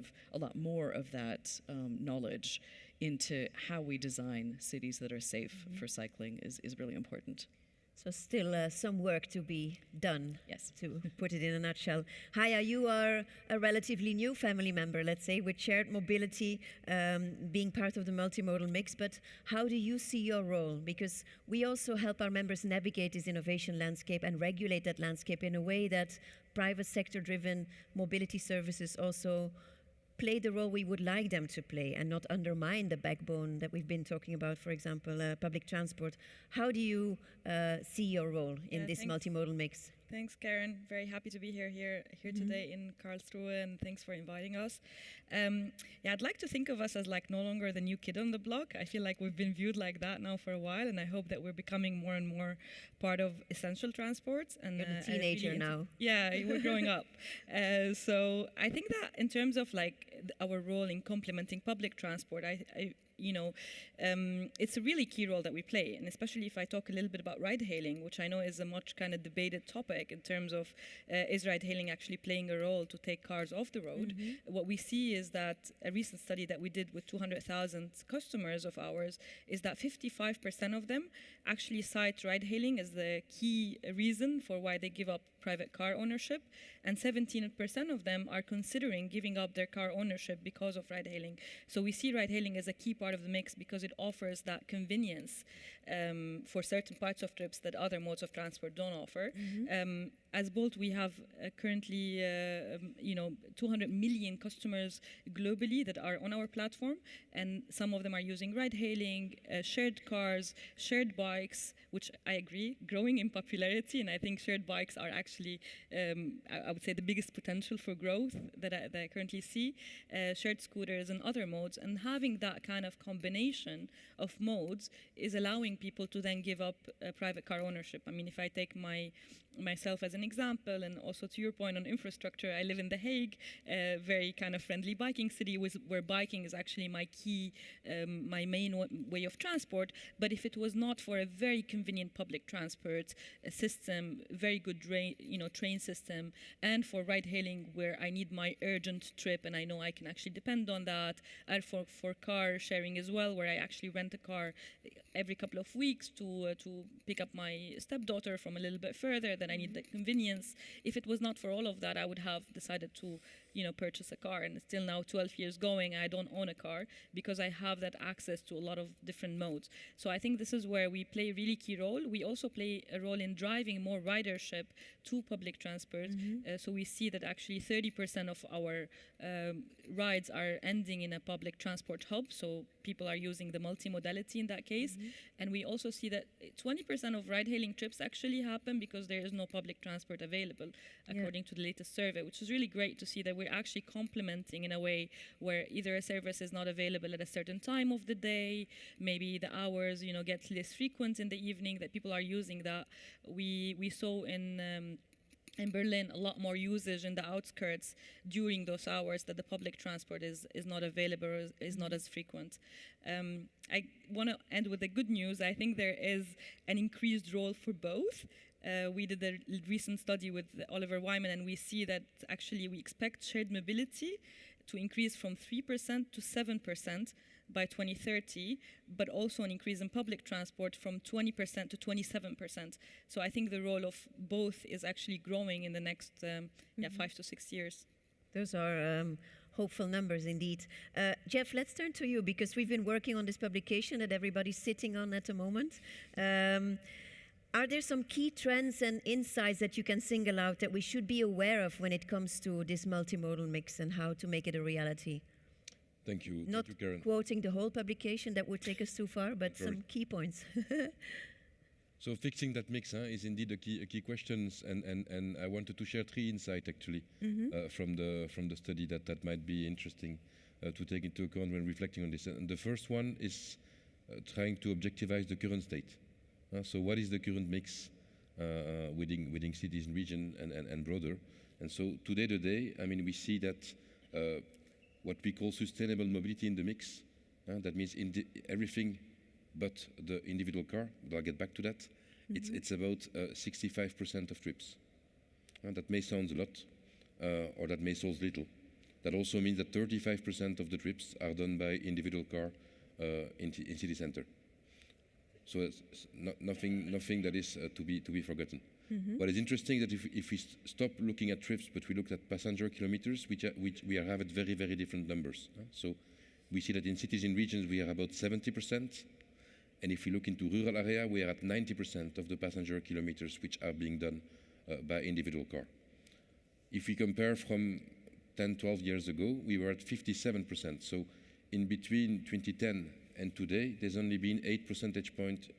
more of that knowledge into how we design cities that are safe for cycling is really important.
So still some work to be done,
yes,
to put it in a nutshell. Haya, you are a relatively new family member, let's say, with shared mobility being part of the multimodal mix, but how do you see your role? Because we also help our members navigate this innovation landscape and regulate that landscape in a way that private sector-driven mobility services also play the role we would like them to play and not undermine the backbone that we've been talking about, for example, public transport. How do you see your role in this multimodal mix?
Thanks, Karen. Very happy to be here today in Karlsruhe, and thanks for inviting us. I'd like to think of us as no longer the new kid on the block. I feel like we've been viewed like that now for a while, and I hope that we're becoming more and more part of essential transports. And
you're a teenager now.
Yeah, we're growing up. So I think that in terms of our role in complementing public transport, it's a really key role that we play, and especially if I talk a little bit about ride-hailing, which I know is a much kind of debated topic in terms of is ride-hailing actually playing a role to take cars off the road. What we see is that a recent study that we did with 200,000 customers of ours is that 55% of them actually cite ride-hailing as the key reason for why they give up private car ownership, and 17% of them are considering giving up their car ownership because of ride-hailing. So we see ride-hailing as a key part of the mix because it offers that convenience for certain parts of trips that other modes of transport don't offer. as Bolt, we have currently 200 million customers globally that are on our platform, and some of them are using ride-hailing, shared cars, shared bikes, which I agree, growing in popularity, and I think shared bikes are actually, I would say, the biggest potential for growth that I currently see, shared scooters and other modes, and having that kind of combination of modes is allowing people to then give up private car ownership. I mean, if I take myself as an example, and also to your point on infrastructure, I live in The Hague, a very kind of friendly biking city where biking is actually my key, my main way of transport. But if it was not for a very convenient public transport system, very good train system, and for ride-hailing where I need my urgent trip and I know I can actually depend on that, and for car sharing as well, where I actually rent a car every couple of weeks to pick up my stepdaughter from a little bit further, then I need the convenience. If it was not for all of that, I would have decided to purchase a car, and still now 12 years going, I don't own a car because I have that access to a lot of different modes. So I think this is where we play a really key role. We also play a role in driving more ridership to public transport. So we see that actually 30% of our rides are ending in a public transport hub. So people are using the multimodality in that case. And we also see that 20% of ride-hailing trips actually happen because there is no public transport available, according to the latest survey, which is really great to see that we're actually complementing in a way where either a service is not available at a certain time of the day, maybe the hours, get less frequent in the evening, that people are using that. We saw in Berlin a lot more usage in the outskirts during those hours that the public transport is not available or is not as frequent. I want to end with the good news. I think there is an increased role for both. We did a recent study with Oliver Wyman, and we see that actually we expect shared mobility to increase from 3% to 7% by 2030, but also an increase in public transport from 20% to 27%. So I think the role of both is actually growing in the next 5 to 6 years.
Those are hopeful numbers indeed. Jeff, let's turn to you because we've been working on this publication that everybody's sitting on at the moment. Are there some key trends and insights that you can single out that we should be aware of when it comes to this multimodal mix and how to make it a reality?
Thank you.
Not
Thank you, Karen.
quoting the whole publication, that would take us too far, but some key points.
So fixing that mix is indeed a key question, and I wanted to share 3 insights actually from the study that might be interesting to take into account when reflecting on this. And the first one is trying to objectivize the current state. So what is the current mix within cities and region and broader? And so today, I mean, we see that what we call sustainable mobility in the mix, that means everything but the individual car, but I'll get back to that. It's about 65% of trips. That may sound a lot, or that may sound little. That also means that 35% of the trips are done by individual car in city center. So it's nothing that is to be forgotten. What is interesting that if we stop looking at trips, but we look at passenger kilometers, which we have at very, very different numbers. So we see that in cities and regions we are about 70%, and if we look into rural area, we are at 90% of the passenger kilometers which are being done by individual car. If we compare from 10, 12 years ago, we were at 57%. So in between 2010 and today, there's only been 8 percentage point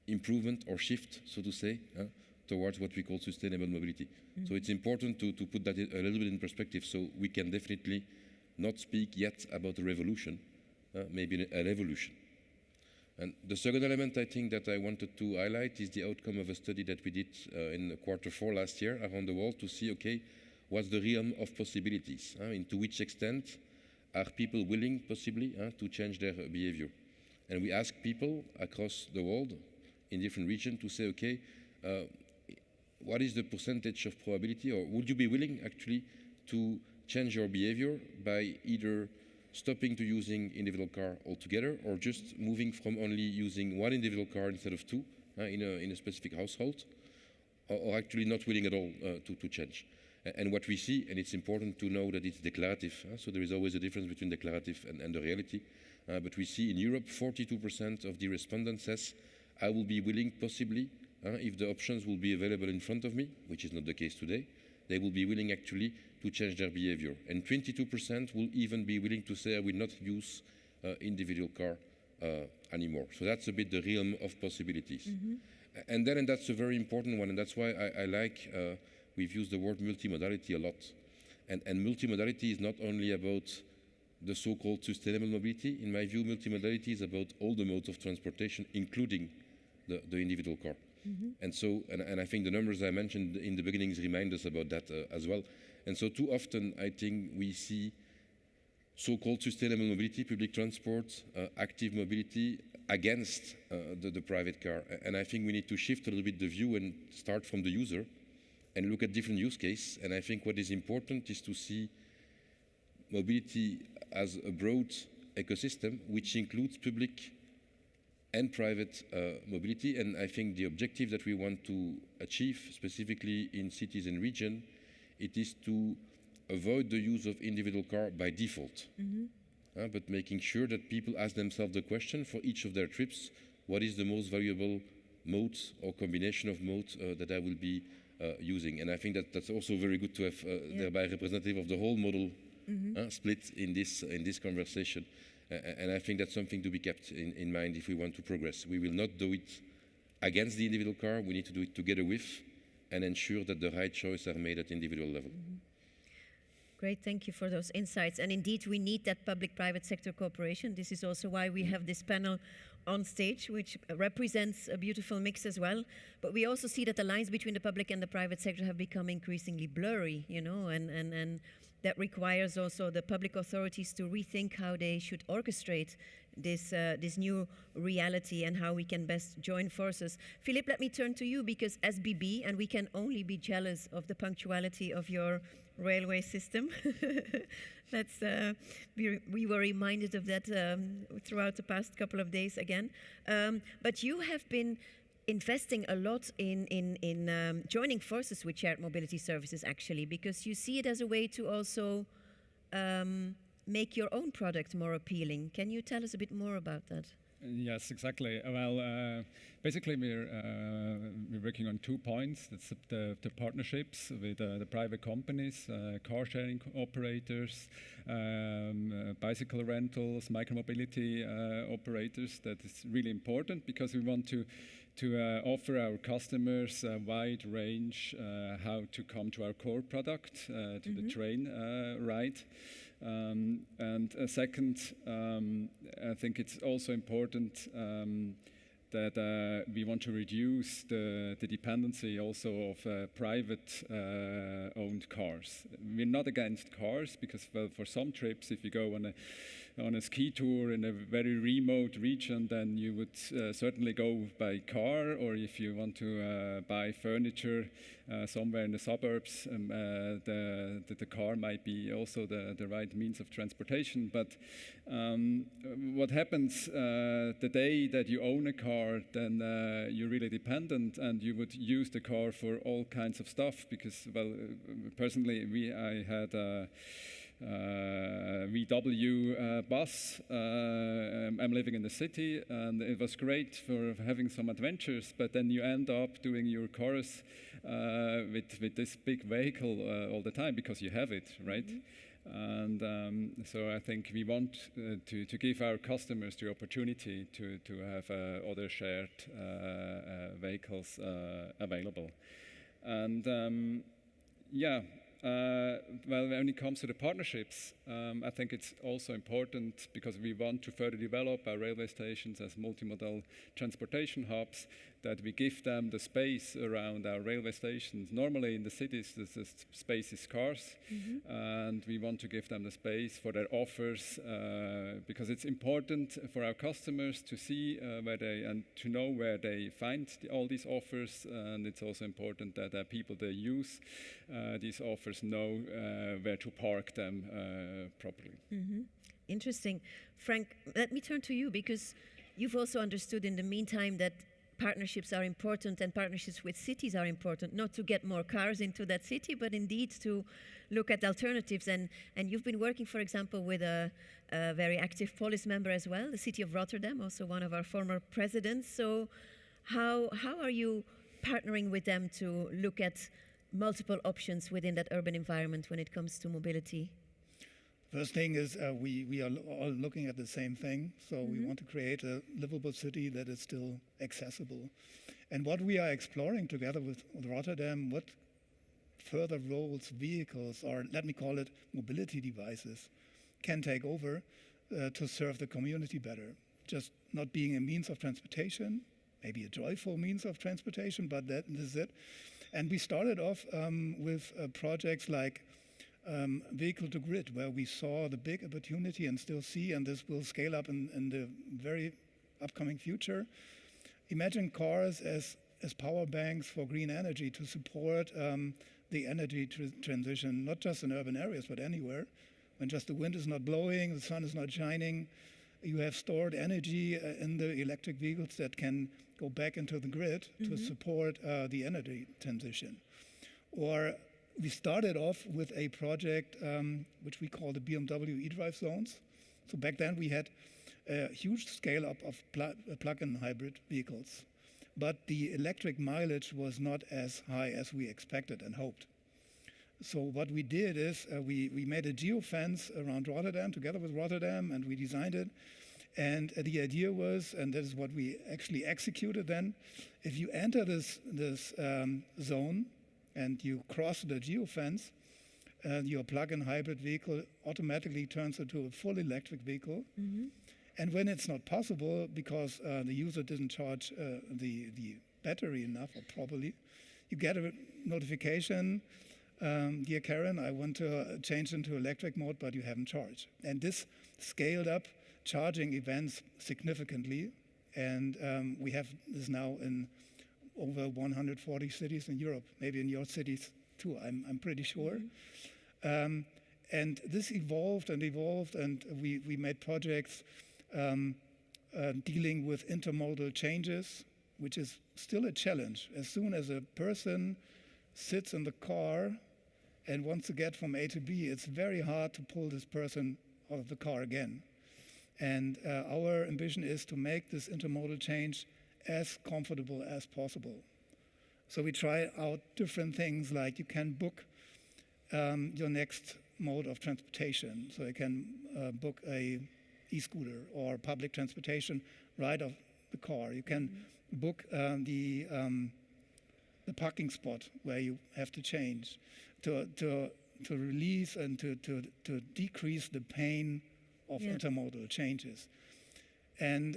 improvement or shift, so to say, towards what we call sustainable mobility. So it's important to put that a little bit in perspective, so we can definitely not speak yet about a revolution, maybe an evolution. And the second element I think that I wanted to highlight is the outcome of a study that we did in Q4 last year around the world to see, okay, what's the realm of possibilities? To which extent are people willing, possibly, to change their behavior? And we asked people across the world in different regions to say, okay, what is the percentage of probability, or would you be willing actually to change your behavior by either stopping to using individual car altogether, or just moving from only using one individual car instead of 2 in a specific household, or actually not willing at all to change? And what we see, and it's important to know that it's declarative, so there is always a difference between declarative and the reality, but we see in Europe 42% of the respondents says, I will be willing possibly if the options will be available in front of me, which is not the case today, they will be willing actually to change their behavior. And 22% will even be willing to say, I will not use individual car anymore. So that's a bit the realm of possibilities. And that's a very important one, and that's why I like, we've used the word multimodality a lot. And multimodality is not only about the so-called sustainable mobility. In my view, multimodality is about all the modes of transportation, including the individual car. And I think the numbers I mentioned in the beginnings remind us about that as well. And so too often, I think we see so-called sustainable mobility, public transport, active mobility against the private car. And I think we need to shift a little bit the view and start from the user and look at different use cases. And I think what is important is to see mobility as a broad ecosystem, which includes public and private mobility. And I think the objective that we want to achieve, specifically in cities and regions, it is to avoid the use of individual car by default, but making sure that people ask themselves the question for each of their trips, what is the most valuable mode or combination of modes that I will be using. And I think that that's also very good to have thereby representative of the whole model split in this conversation. And I think that's something to be kept in mind if we want to progress. We will not do it against the individual car, we need to do it together with and ensure that the right choices are made at individual level.
Great, thank you for those insights. And indeed, we need that public-private sector cooperation. This is also why we have this panel on stage, which represents a beautiful mix as well. But we also see that the lines between the public and the private sector have become increasingly blurry, you know, and that requires also the public authorities to rethink how they should orchestrate this new reality and how we can best join forces. Philipp, let me turn to you, because as BB, and we can only be jealous of the punctuality of your railway system. We were reminded of that throughout the past couple of days again. But you have been investing a lot in joining forces with shared mobility services, actually, because you see it as a way to also make your own product more appealing. Can you tell us a bit more about that?
Yes, exactly. Well, basically we're working on 2 points. That's the partnerships with the private companies, car sharing operators, bicycle rentals, micromobility operators. That is really important because we want to offer our customers a wide range how to come to our core product, to the train ride. And second, I think it's also important that we want to reduce the dependency also of private owned cars. We're not against cars because, well, for some trips, if you go on a ski tour in a very remote region, then you would certainly go by car, or if you want to buy furniture somewhere in the suburbs, the car might be also the right means of transportation. But what happens the day that you own a car, then you're really dependent, and you would use the car for all kinds of stuff because, well, personally, I had a VW bus. I'm living in the city, and it was great for having some adventures, but then you end up doing your chorus with this big vehicle all the time because you have it, right? And so I think we want to give our customers the opportunity to have other shared vehicles available. And well, when it comes to the partnerships, I think it's also important because we want to further develop our railway stations as multimodal transportation hubs, that we give them the space around our railway stations. Normally in the cities, the space is scarce, and we want to give them the space for their offers because it's important for our customers to see and to know where they find all these offers, and it's also important that people that use these offers know where to park them properly.
Interesting. Frank, let me turn to you because you've also understood in the meantime that partnerships are important and partnerships with cities are important, not to get more cars into that city, but indeed to look at alternatives. And you've been working, for example, with a very active POLIS member as well, the city of Rotterdam, also one of our former presidents. So how are you partnering with them to look at multiple options within that urban environment when it comes to mobility?
First thing is we are all looking at the same thing. So we want to create a livable city that is still accessible. And what we are exploring together with Rotterdam, what further roles vehicles, or let me call it mobility devices, can take over to serve the community better. Just not being a means of transportation, maybe a joyful means of transportation, but that is it. And we started off with projects like vehicle to grid, where we saw the big opportunity and still see, and this will scale up in the very upcoming future. Imagine cars as power banks for green energy to support the energy transition, not just in urban areas, but anywhere. When just the wind is not blowing, the sun is not shining, you have stored energy in the electric vehicles that can go back into the grid to support the energy transition. Or we started off with a project which we call the BMW eDrive zones. So back then we had a huge scale up of plug-in hybrid vehicles. But the electric mileage was not as high as we expected and hoped. So what we did is we made a geofence around Rotterdam together with Rotterdam, and we designed it. And the idea was, and this is what we actually executed then, if you enter this zone and you cross the geofence, your plug-in hybrid vehicle automatically turns into a full electric vehicle. And when it's not possible because the user didn't charge the battery enough or properly, you get a notification, dear Karen, I want to change into electric mode, but you haven't charged. And this scaled up charging events significantly. And we have this now in over 140 cities in Europe, maybe in your cities too, I'm pretty sure. And this evolved, and we made projects dealing with intermodal changes, which is still a challenge. As soon as a person sits in the car and wants to get from A to B, it's very hard to pull this person out of the car again. And our ambition is to make this intermodal change as comfortable as possible. So we try out different things, like you can book your next mode of transportation. So you can book a e-scooter or public transportation right off the car. You can book the parking spot where you have to change to release and to decrease the pain of intermodal changes. And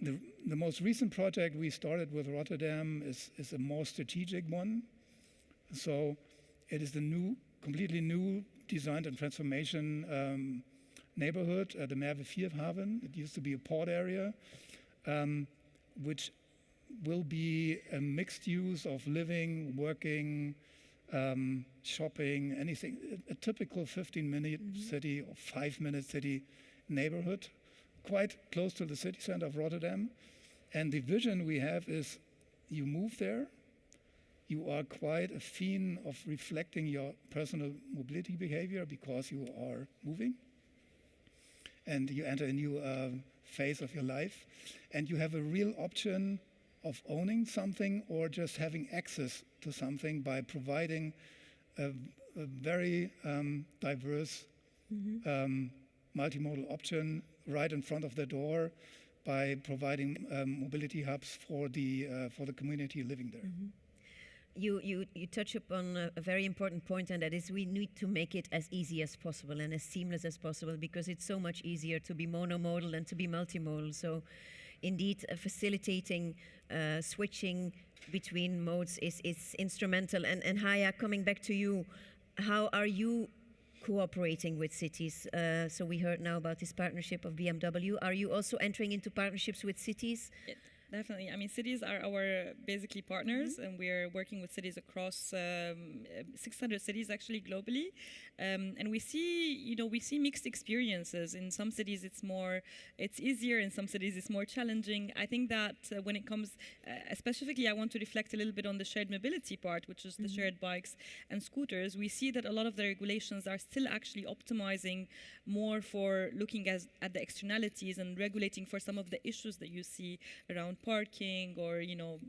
the most recent project we started with Rotterdam is a more strategic one. So it is the completely new design and transformation neighborhood, the Merwe Haven. It used to be a port area, which will be a mixed use of living, working, shopping, anything. A typical 15-minute city or 5-minute city neighborhood, quite close to the city center of Rotterdam. And the vision we have is you move there, you are quite a fiend of reflecting your personal mobility behavior because you are moving. And you enter a new phase of your life. And you have a real option of owning something or just having access to something by providing a very diverse multimodal option right in front of the door by providing mobility hubs for the community living there.
You touch upon a very important point, and that is we need to make it as easy as possible and as seamless as possible, because it's so much easier to be monomodal than to be multimodal. So indeed, facilitating switching between modes is instrumental. And Haya, coming back to you, how are you cooperating with cities? So we heard now about this partnership of BMW. Are you also entering into partnerships with cities?
Definitely. I mean, cities are our basically partners, and we're working with cities across 600 cities actually globally. And we see mixed experiences. In some cities it's easier. In some cities it's more challenging. I think that when it comes, specifically I want to reflect a little bit on the shared mobility part, which is the shared bikes and scooters. We see that a lot of the regulations are still actually optimizing more for looking at the externalities and regulating for some of the issues that you see around parking or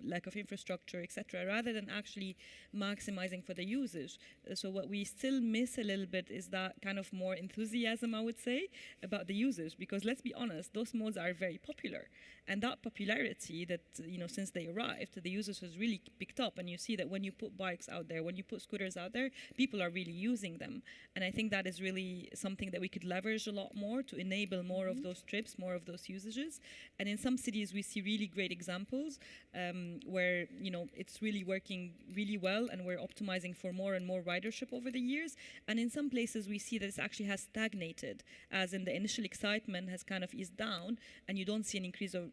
lack of infrastructure, etc., rather than actually maximizing for the users. So what we still miss a little bit is that kind of more enthusiasm, I would say, about the users, because let's be honest, those modes are very popular, and that popularity that since they arrived, the users has really picked up, and you see that when you put bikes out there, when you put scooters out there, people are really using them, and I think that is really something that we could leverage a lot more to enable more of those trips, more of those usages. And in some cities we see really great examples where it's really working really well, and we're optimizing for more and more ridership over the years. And in some places we see that it actually has stagnated, as in the initial excitement has kind of eased down, and you don't see an increase of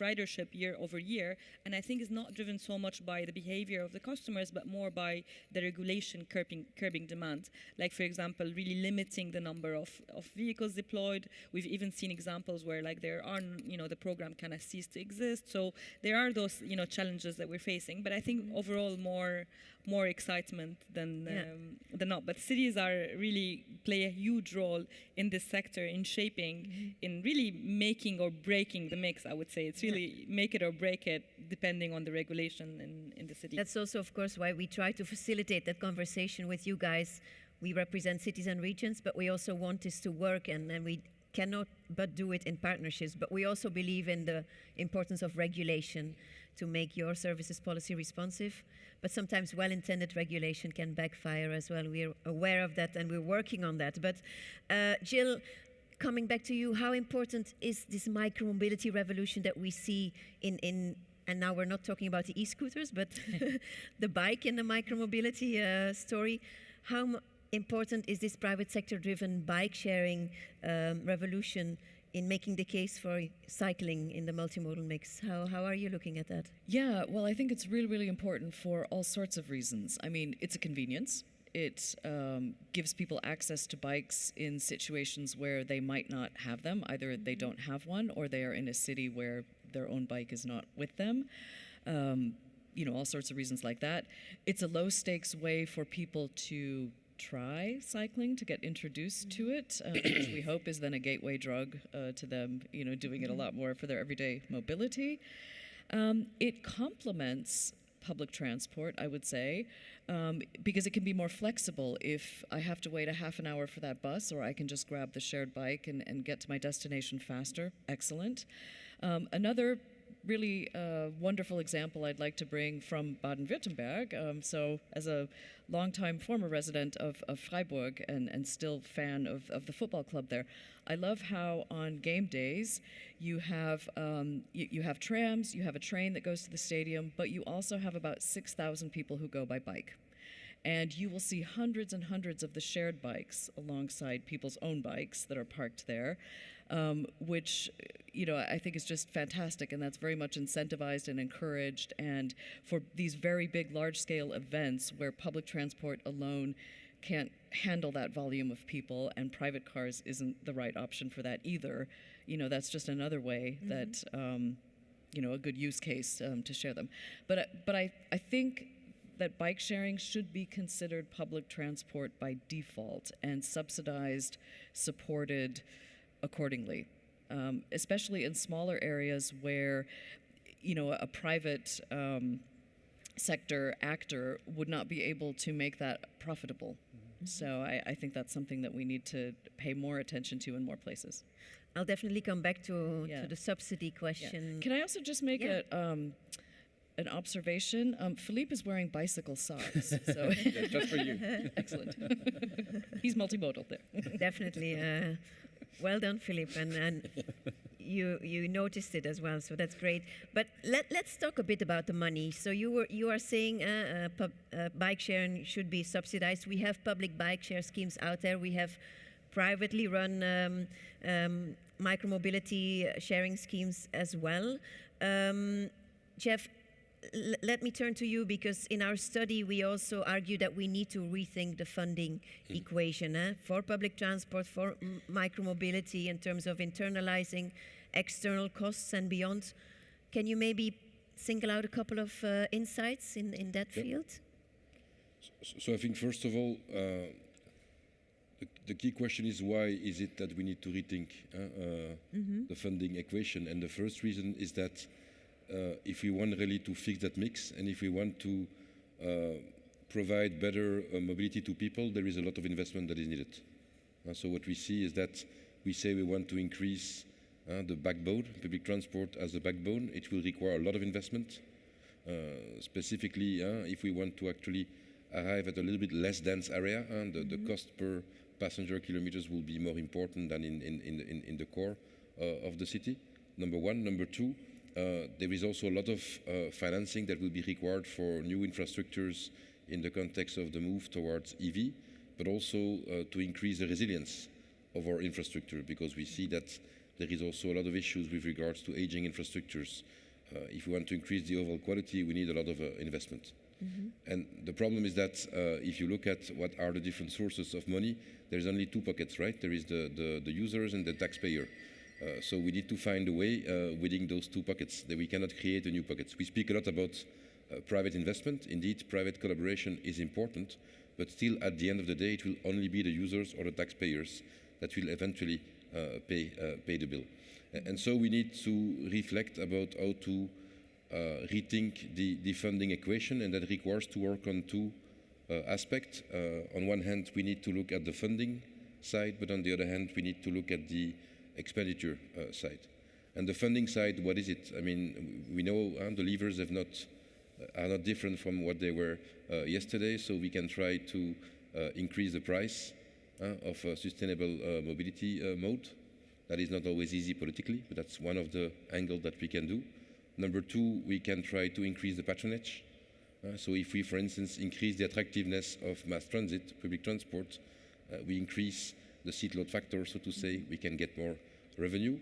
ridership year over year. And I think it's not driven so much by the behavior of the customers, but more by the regulation curbing demand. Like, for example, really limiting the number of vehicles deployed. We've even seen examples where the program kind of ceased to exist. So there are those challenges that we're facing. But I think overall more excitement than not. But cities really play a huge role in this sector, in shaping, in really making or breaking the mix, I would say. It's really make it or break it, depending on the regulation in the city.
That's also, of course, why we try to facilitate that conversation with you guys. We represent cities and regions, but we also want this to work, and we cannot but do it in partnerships. But we also believe in the importance of regulation to make your services policy responsive. But sometimes well-intended regulation can backfire as well. We're aware of that, and we're working on that. But Jill, coming back to you, how important is this micromobility revolution that we see in and now we're not talking about the e-scooters, but the bike in the micromobility story. How important is this private sector-driven bike sharing revolution in making the case for cycling in the multimodal mix? How are you looking at that?
Yeah, well, I think it's really, really important for all sorts of reasons. I mean, it's a convenience. It gives people access to bikes in situations where they might not have them. Either they don't have one, or they are in a city where their own bike is not with them. All sorts of reasons like that. It's a low-stakes way for people to try cycling, to get introduced to it, which we hope is then a gateway drug to them, doing it a lot more for their everyday mobility. It complements public transport, I would say, because it can be more flexible. If I have to wait a half an hour for that bus, or I can just grab the shared bike and get to my destination faster, excellent. Another really wonderful example I'd like to bring from Baden-Württemberg. So as a longtime former resident of Freiburg and still fan of the football club there, I love how on game days you have you have trams, you have a train that goes to the stadium, but you also have about 6,000 people who go by bike. And you will see hundreds and hundreds of the shared bikes alongside people's own bikes that are parked there, which I think is just fantastic, and that's very much incentivized and encouraged. And for these very big, large-scale events where public transport alone can't handle that volume of people, and private cars isn't the right option for that either, that's just another way that a good use case to share them. But I think that bike sharing should be considered public transport by default and subsidized, supported accordingly, especially in smaller areas where, a private sector actor would not be able to make that profitable. So I think that's something that we need to pay more attention to in more places.
I'll definitely come back to the subsidy question.
Yeah. Can I also just make an observation? Philipp is wearing bicycle socks. So
just for you.
Excellent. He's multimodal there.
Definitely. Well done, Philipp. And you noticed it as well, so that's great. But let's talk a bit about the money. So you are saying bike sharing should be subsidized. We have public bike share schemes out there. We have privately run micromobility sharing schemes as well. Jeff, let me turn to you, because in our study we also argue that we need to rethink the funding equation for public transport, for micromobility, in terms of internalizing external costs and beyond. Can you maybe single out a couple of insights in that field?
So I think first of all, the key question is, why is it that we need to rethink the funding equation? And the first reason is that if we want really to fix that mix, and if we want to provide better mobility to people, there is a lot of investment that is needed. So what we see is that we say we want to increase the backbone, public transport as a backbone. It will require a lot of investment. Specifically, if we want to actually arrive at a little bit less dense area, the cost per passenger kilometers will be more important than in the core of the city, number one. Number two, there is also a lot of financing that will be required for new infrastructures in the context of the move towards EV, but also to increase the resilience of our infrastructure, because we see that there is also a lot of issues with regards to aging infrastructures. If we want to increase the overall quality, we need a lot of investment. And the problem is that if you look at what are the different sources of money, there's only two pockets, right? There is the users and the taxpayer. So we need to find a way within those two pockets, that we cannot create a new pockets. We speak a lot about private investment. Indeed, private collaboration is important, but still at the end of the day, it will only be the users or the taxpayers that will eventually pay the bill. And so we need to reflect about how to rethink the funding equation, and that requires to work on two aspects. On one hand, we need to look at the funding side, but on the other hand, we need to look at the expenditure side. And the funding side, what is it? I mean, we know the levers are not different from what they were yesterday, so we can try to increase the price of a sustainable mobility mode. That is not always easy politically, but that's one of the angles that we can do. Number two, we can try to increase the patronage. So if we, for instance, increase the attractiveness of mass transit, public transport, we increase the seat load factor, so to say, we can get more revenue.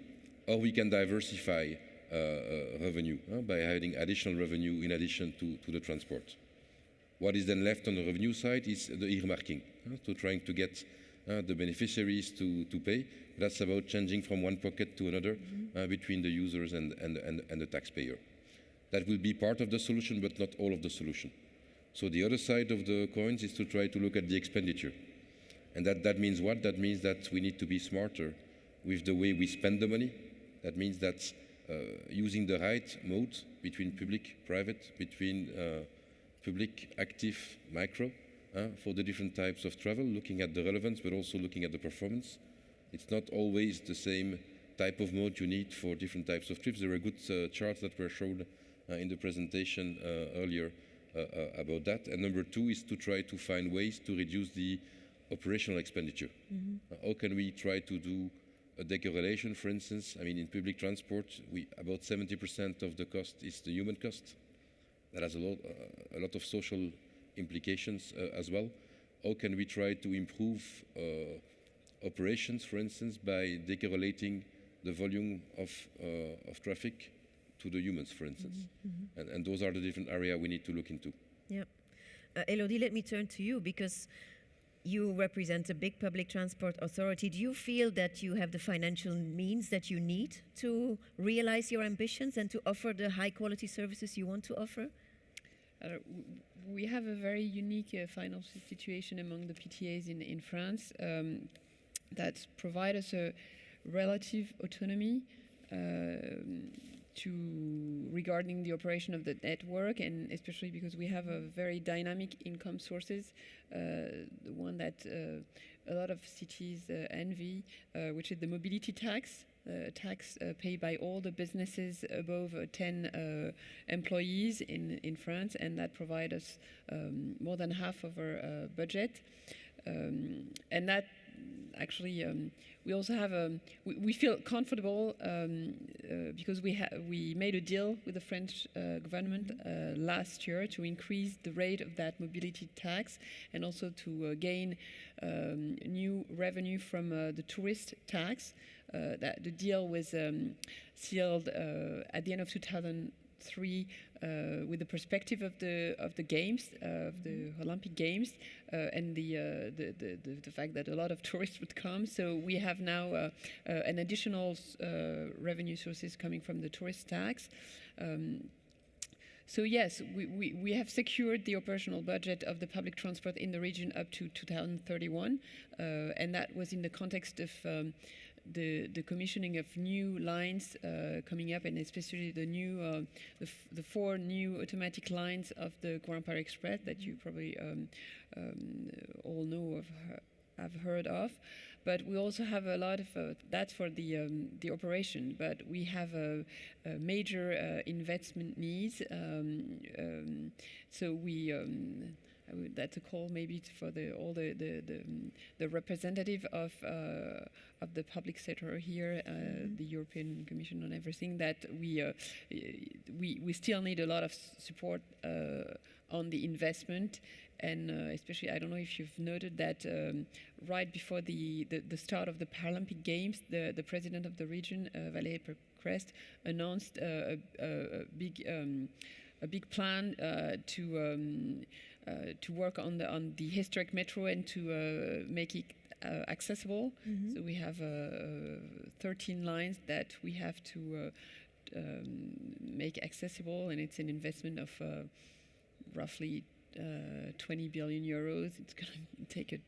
Or we can diversify revenue by adding additional revenue in addition to the transport. What is then left on the revenue side is the earmarking, so trying to get the beneficiaries to pay. That's about changing from one pocket to another between the users and the taxpayer. That will be part of the solution, but not all of the solution. So the other side of the coins is to try to look at the expenditure. And that means what? That means that we need to be smarter with the way we spend the money. That means that using the right mode between public, private, between public, active, micro, for the different types of travel, looking at the relevance, but also looking at the performance. It's not always the same type of mode you need for different types of trips. There were good charts that were shown in the presentation earlier about that. And number two is to try to find ways to reduce the operational expenditure. How can we try to do a decorrelation, for instance? I mean, in public transport, about 70% of the cost is the human cost. That has a lot of social implications as well. How can we try to improve operations, for instance, by decorrelating the volume of traffic to the humans, for instance? And those are the different areas we need to look into.
Yeah. Elodie, let me turn to you, because you represent a big public transport authority. Do you feel that you have the financial means that you need to realize your ambitions and to offer the high quality services you want to offer?
We have a very unique financial situation among the PTAs in France that provide us a relative autonomy regarding the operation of the network, and especially because we have a very dynamic income sources, the one that a lot of cities envy, which is the mobility tax. Tax paid by all the businesses above 10 employees in France, and that provides us more than half of our budget. And that actually, we also have we feel comfortable because we made a deal with the French government last year to increase the rate of that mobility tax, and also to gain new revenue from the tourist tax. That the deal was sealed at the end of 2003 with the perspective of the games, of the Olympic Games, and the fact that a lot of tourists would come. So we have now an additional revenue sources coming from the tourist tax. So yes, we have secured the operational budget of the public transport in the region up to 2031, and that was in the context of the commissioning of new lines coming up, and especially the new the 4 new automatic lines of the Grand Paris Express that you probably all know of, have heard of. But we also have a lot of that's for the operation. But we have a major investment needs. So we. That's a call maybe for all the representative of the public sector here, the European Commission and everything. That we still need a lot of support on the investment, and especially I don't know if you've noted that right before the start of the Paralympic Games, the president of the region, Valérie Pécresse, announced a big plan to work on the historic metro and to make it accessible. So we have 13 lines that we have to make accessible, and it's an investment of roughly 20 billion euros. It's going to take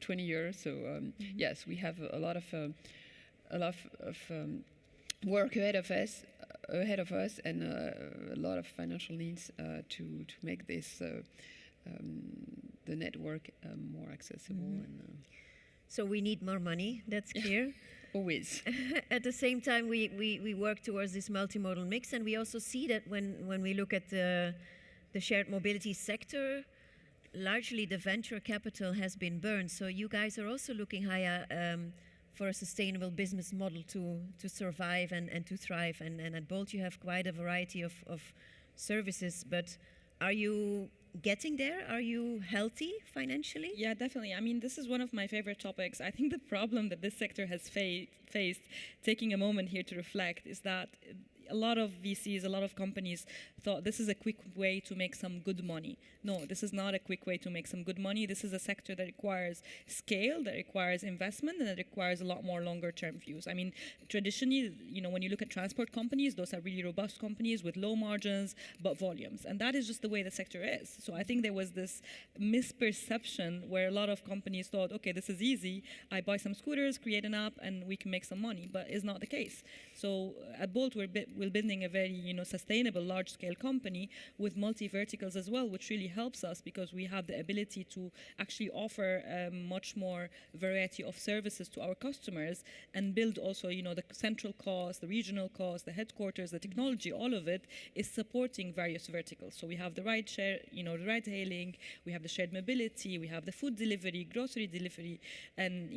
20 years. So yes, we have a lot of work ahead of us, and a lot of financial needs to make this the network more accessible. And,
so we need more money, that's clear.
Always.
At the same time, we work towards this multimodal mix, and we also see that when we look at the shared mobility sector, largely the venture capital has been burned. So you guys are also looking higher for a sustainable business model to survive and to thrive. And at Bolt you have quite a variety of services, but are you getting there? Are you healthy financially?
Yeah, definitely. I mean, this is one of my favorite topics. I think the problem that this sector has faced, taking a moment here to reflect, is that a lot of VCs, a lot of companies thought this is a quick way to make some good money. No, this is not a quick way to make some good money. This is a sector that requires scale, that requires investment, and that requires a lot more longer-term views. I mean, traditionally, when you look at transport companies, those are really robust companies with low margins but volumes, and that is just the way the sector is. So I think there was this misperception where a lot of companies thought, okay, this is easy. I buy some scooters, create an app, and we can make some money, but it's not the case. So at Bolt, we're building a very sustainable, large-scale company with multi-verticals as well, which really helps us because we have the ability to actually offer much more variety of services to our customers and build also, the central cost, the regional cost, the headquarters, the technology, all of it is supporting various verticals. So we have the ride share, the ride hailing, we have the shared mobility, we have the food delivery, grocery delivery, and,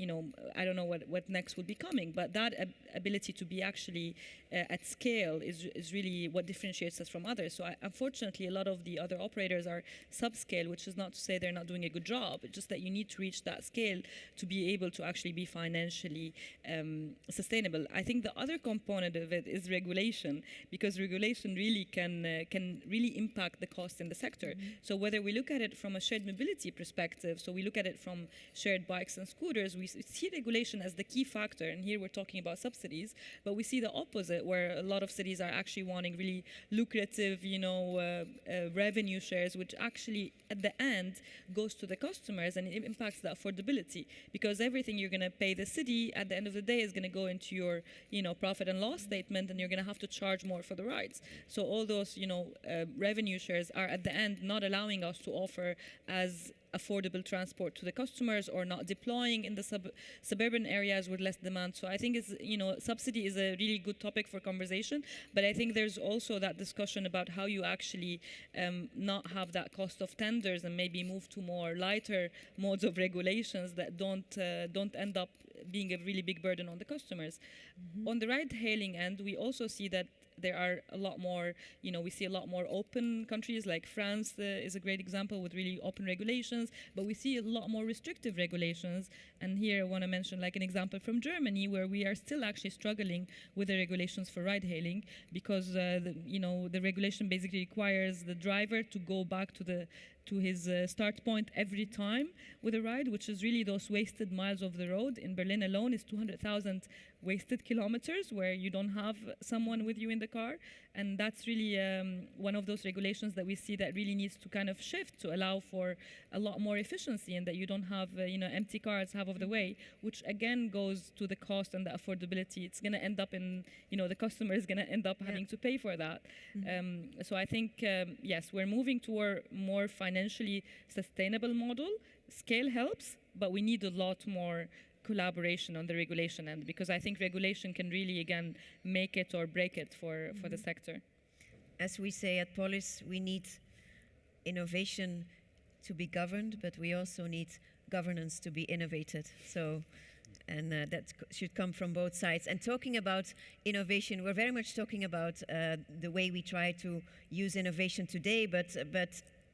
I don't know what next will be coming, but that ability to be actually at scale is really what differentiates us from others. So unfortunately, a lot of the other operators are subscale, which is not to say they're not doing a good job. It's just that you need to reach that scale to be able to actually be financially sustainable. I think the other component of it is regulation, because regulation really can really impact the cost in the sector. So whether we look at it from a shared mobility perspective, so we look at it from shared bikes and scooters, we see regulation as the key factor. And here we're talking about subsidies, but we see the opposite, where a lot of cities are actually wanting really lucrative, revenue shares, which actually at the end goes to the customers, and it impacts the affordability, because everything you're going to pay the city at the end of the day is going to go into your, profit and loss statement, and you're going to have to charge more for the rides. So all those, revenue shares are at the end not allowing us to offer as affordable transport to the customers, or not deploying in the suburban areas with less demand. So I think subsidy is a really good topic for conversation, but I think there's also that discussion about how you actually not have that cost of tenders and maybe move to more lighter modes of regulations that don't end up being a really big burden on the customers. On the ride-hailing end, we also see that there are a lot more, we see a lot more open countries, like France is a great example with really open regulations, but we see a lot more restrictive regulations. And here I want to mention like an example from Germany, where we are still actually struggling with the regulations for ride-hailing, because the regulation basically requires the driver to go back to his start point every time with a ride, which is really those wasted miles of the road. In Berlin alone is 200,000 wasted kilometers where you don't have someone with you in the car. And that's really one of those regulations that we see that really needs to kind of shift to allow for a lot more efficiency, and that you don't have empty cars half of the way, which again goes to the cost and the affordability. It's going to end up in, the customer is going to end up having to pay for that. So I think, yes, we're moving toward more financially sustainable model. Scale helps, but we need a lot more collaboration on the regulation end, because I think regulation can really, again, make it or break it for the sector.
As we say at POLIS, we need innovation to be governed, but we also need governance to be innovated. So, and that should come from both sides. And talking about innovation, we're very much talking about the way we try to use innovation today, but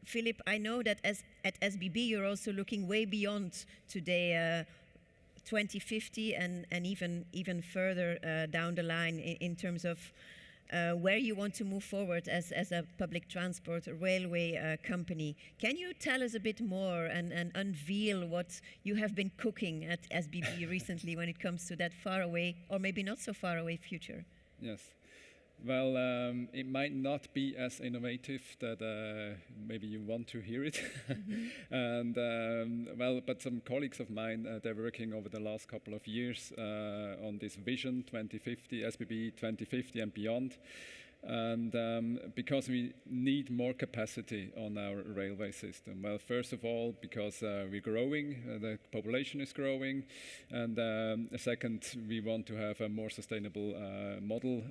Philipp, I know that at SBB you're also looking way beyond today, 2050 and even further down the line in terms of where you want to move forward as a public transport railway company. Can you tell us a bit more and unveil what you have been cooking at SBB recently when it comes to that far away, or maybe not so far away future?
Yes. Well, it might not be as innovative that maybe you want to hear it. And but some colleagues of mine, they're working over the last couple of years on this vision 2050, SBB 2050 and beyond. And because we need more capacity on our railway system. Well, first of all, because we're growing, the population is growing, and second, we want to have a more sustainable model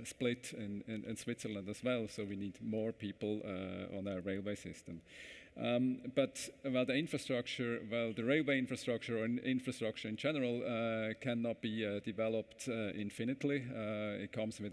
split in Switzerland as well, so we need more people on our railway system. But the infrastructure, the railway infrastructure or infrastructure in general cannot be developed infinitely. It comes with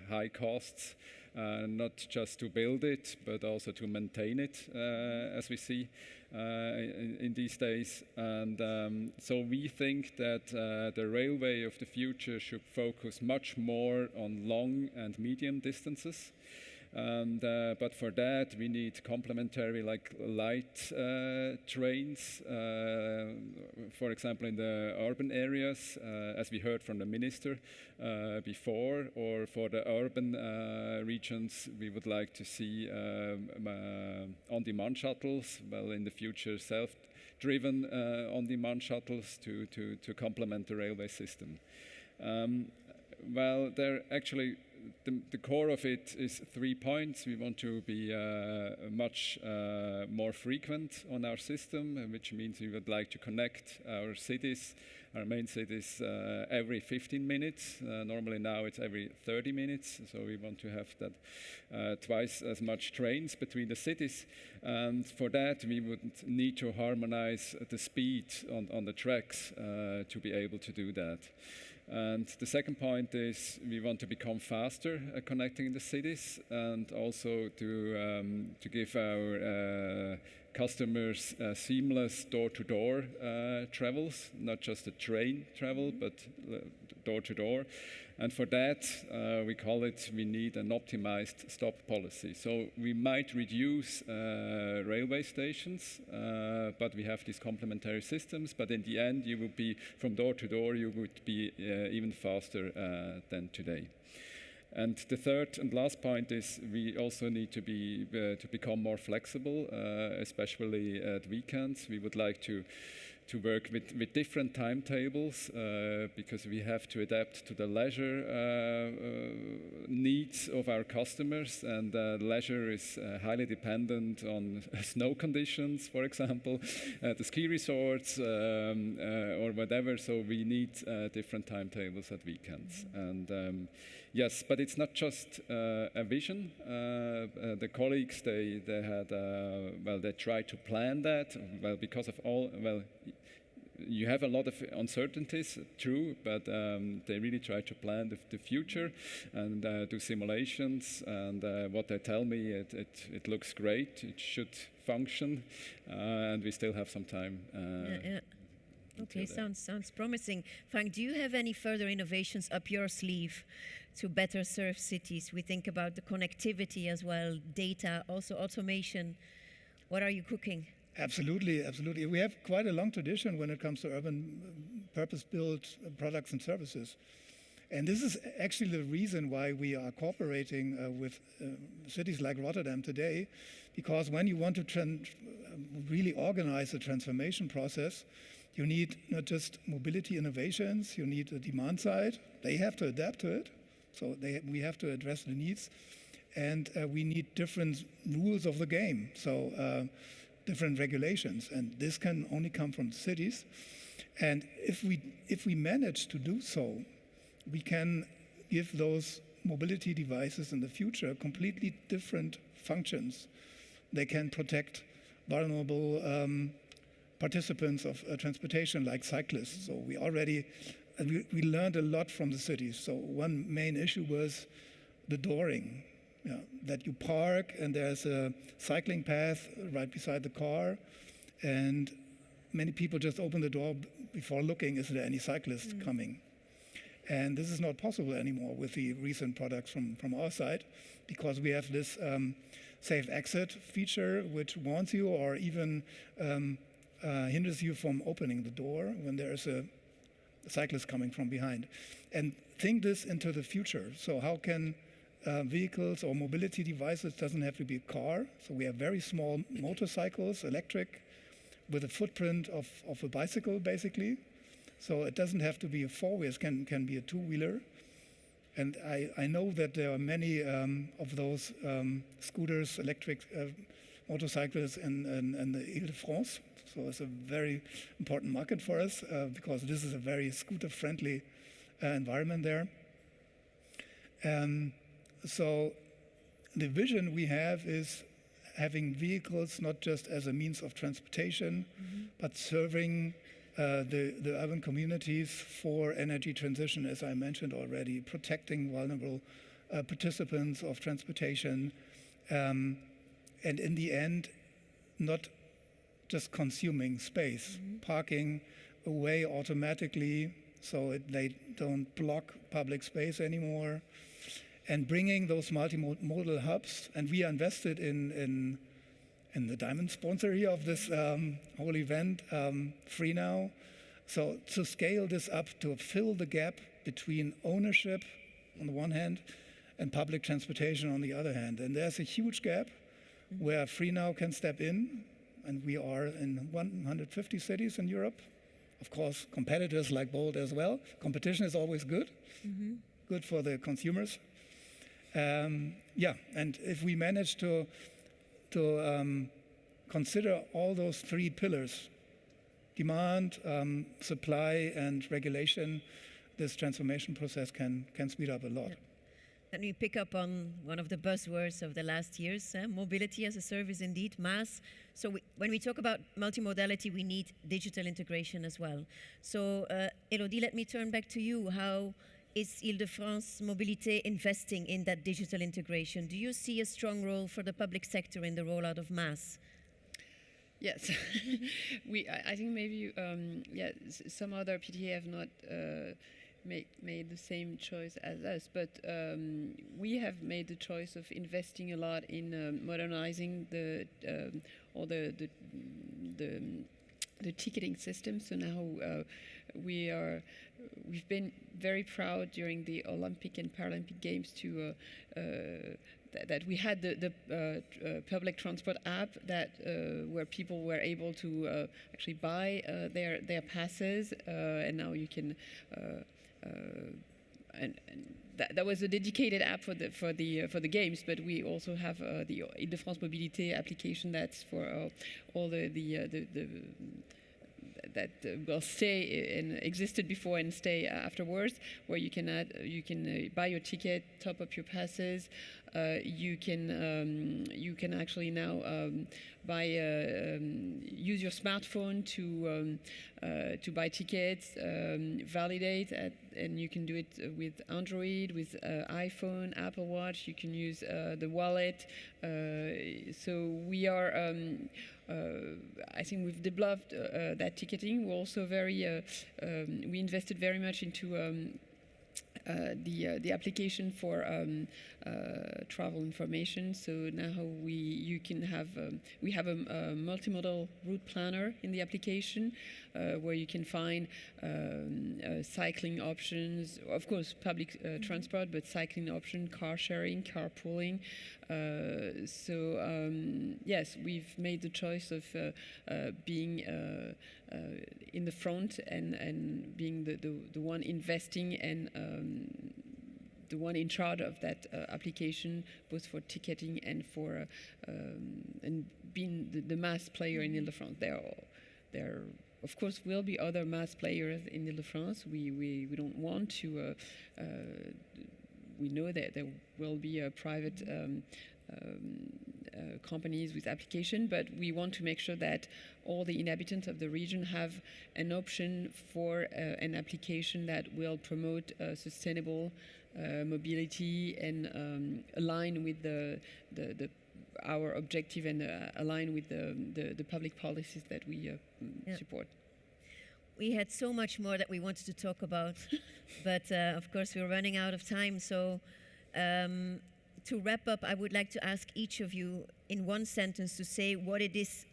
high costs, not just to build it, but also to maintain it, as we see in these days. And so we think that the railway of the future should focus much more on long and medium distances. And, but for that, we need complementary, like light trains, for example, in the urban areas, as we heard from the minister before, or for the urban regions, we would like to see on-demand shuttles, well, in the future, self-driven on-demand shuttles to complement the railway system. Well, they're actually the core of it is 3 points. We want to be much more frequent on our system, which means we would like to connect our cities, our main cities, every 15 minutes. Normally now it's every 30 minutes, so we want to have that twice as much trains between the cities. And for that, we would need to harmonize the speed on the tracks to be able to do that. And the second point is we want to become faster at connecting the cities, and also to give our customers seamless door-to-door travels, not just a train travel, but door-to-door. And for that, we need an optimized stop policy. So we might reduce railway stations, but we have these complementary systems. But in the end, you will be from door to door, you would be even faster than today. And the third and last point is we also need to become more flexible, especially at weekends. We would like to work with different timetables because we have to adapt to the leisure needs of our customers, and leisure is highly dependent on snow conditions, for example, the ski resorts or whatever, so we need different timetables at weekends. And yes, but it's not just a vision. The colleagues, they had, they tried to plan that, because of all, you have a lot of uncertainties, true, but they really try to plan the future and do simulations. And what they tell me, it looks great. It should function, and we still have some time.
Okay, sounds promising. Frank, do you have any further innovations up your sleeve to better serve cities? We think about the connectivity as well, data, also automation. What are you cooking?
Absolutely, absolutely. We have quite a long tradition when it comes to urban purpose-built products and services. And this is actually the reason why we are cooperating with cities like Rotterdam today, because when you want to really organize the transformation process, you need not just mobility innovations, you need the demand side. They have to adapt to it, so we have to address the needs. And we need different rules of the game, so different regulations. And this can only come from cities. And if we manage to do so, we can give those mobility devices in the future completely different functions. They can protect vulnerable participants of transportation like cyclists. So we learned a lot from the cities. So one main issue was the dooring, that you park and there's a cycling path right beside the car, and many people just open the door before looking, is there any cyclist coming? And this is not possible anymore with the recent products from our side, because we have this safe exit feature which warns you or even hinders you from opening the door when there's a cyclist coming from behind. And think this into the future. So how can vehicles or mobility devices, doesn't have to be a car. So we have very small motorcycles, electric, with a footprint of a bicycle, basically. So it doesn't have to be a four-wheel, it can be a two-wheeler. And I know that there are many of those scooters, electric motorcycles in the Île-de-France. So it's a very important market for us because this is a very scooter-friendly environment there. So the vision we have is having vehicles not just as a means of transportation, but serving the urban communities for energy transition, as I mentioned already, protecting vulnerable participants of transportation, and in the end, not just consuming space, parking away automatically so they don't block public space anymore, and bringing those multimodal hubs. And we are invested in the diamond sponsor here of this whole event, Free Now. So to scale this up to fill the gap between ownership on the one hand and public transportation on the other hand. And there's a huge gap where Free Now can step in, and we are in 150 cities in Europe. Of course, competitors like Bolt as well. Competition is always good, good for the consumers. And if we manage to consider all those three pillars, demand, supply, and regulation, this transformation process can speed up a lot.
Let me pick up on one of the buzzwords of the last years, mobility as a service indeed, MaaS. So when we talk about multimodality, we need digital integration as well. So Elodie, let me turn back to you. How is Île-de-France Mobilités investing in that digital integration? Do you see a strong role for the public sector in the rollout of MaaS?
Yes, I think maybe some other PTA have not made the same choice as us, but we have made the choice of investing a lot in modernizing all the ticketing system. So now we've been very proud during the Olympic and Paralympic Games to that we had the public transport app that where people were able to actually buy their passes, and now you can and that was a dedicated app for the games. But we also have the Île-de-France Mobilités application that's for all the that will stay and existed before and stay afterwards, where you can buy your ticket, top up your passes. You can actually now use your smartphone to buy tickets, validate, and you can do it with Android, with iPhone, Apple Watch. You can use the wallet. So we are. I think we've developed that ticketing. We're also we invested very much into the application for travel information. So now we have a multimodal route planner in the application where you can find cycling options, of course public transport, but cycling option, car sharing, carpooling. Yes, we've made the choice of being in the front and being the one investing and the one in charge of that application, both for ticketing and for and being the mass player in Île-de-France. There of course will be other mass players in Île-de-France. We don't want to. We know that there will be a private companies with application, but we want to make sure that all the inhabitants of the region have an option for an application that will promote sustainable mobility and align with our objective and align with the public policies that we support.
We had so much more that we wanted to talk about, but of course we're running out of time. So to wrap up, I would like to ask each of you in one sentence to say what it is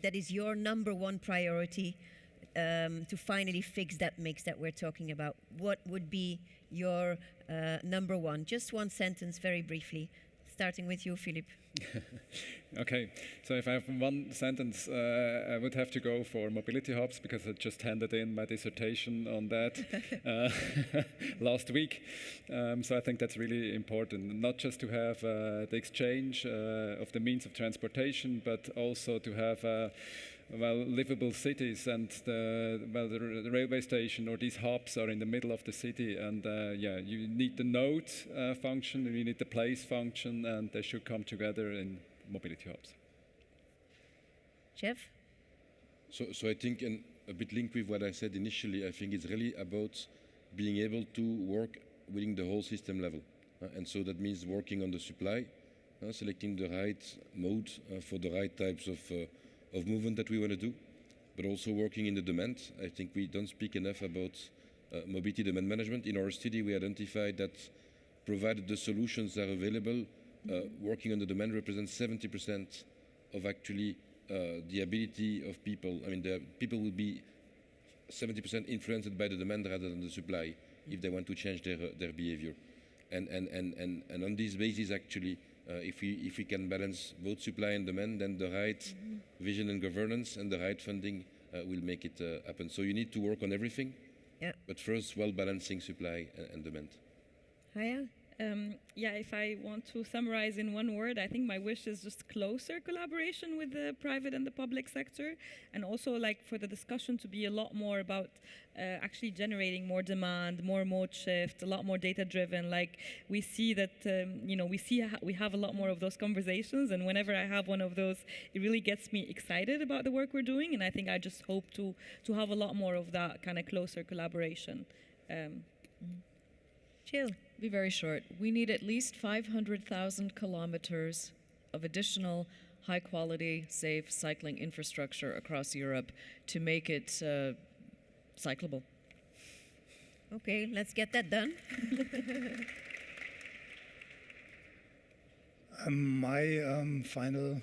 that is your number one priority to finally fix that mix that we're talking about. What would be your number one? Just one sentence, very briefly. Starting with you, Philipp.
Okay, so if I have one sentence, I would have to go for mobility hubs, because I just handed in my dissertation on that last week. So I think that's really important, not just to have the exchange of the means of transportation, but also to have livable cities, and the railway station or these hubs are in the middle of the city, and you need the node function, you need the place function, and they should come together in mobility hubs.
Jeff?
So I think, and a bit linked with what I said initially, I think it's really about being able to work within the whole system level. And so that means working on the supply, selecting the right mode for the right types of movement that we want to do, but also working in the demand. I think we don't speak enough about mobility demand management. In our study, we identified that provided the solutions are available, working on the demand represents 70% of actually the ability of people. I mean, the people will be 70% influenced by the demand rather than the supply if they want to change their behavior. And on this basis, actually, if we can balance both supply and demand, then the right vision and governance and the right funding will make it happen. So you need to work on everything, but first, well balancing supply and demand.
Haya?
If I want to summarize in one word, I think my wish is just closer collaboration with the private and the public sector, and also like for the discussion to be a lot more about actually generating more demand, more mode shift, a lot more data driven. Like we see that, we have a lot more of those conversations, and whenever I have one of those, it really gets me excited about the work we're doing, and I think I just hope to have a lot more of that kind of closer collaboration.
Jill?
Be very short. We need at least 500,000 kilometers of additional high-quality, safe cycling infrastructure across Europe to make it cyclable.
Okay, let's get that done.
My final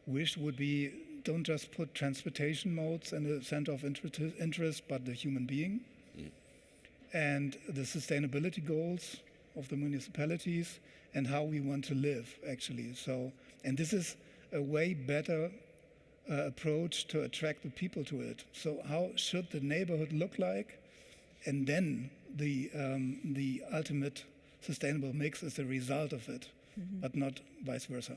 wish would be, don't just put transportation modes in the center of interest, but the human being. And the sustainability goals of the municipalities and how we want to live, actually. So, and this is a way better approach to attract the people to it. So how should the neighborhood look like? And then the ultimate sustainable mix is the result of it, but not vice versa.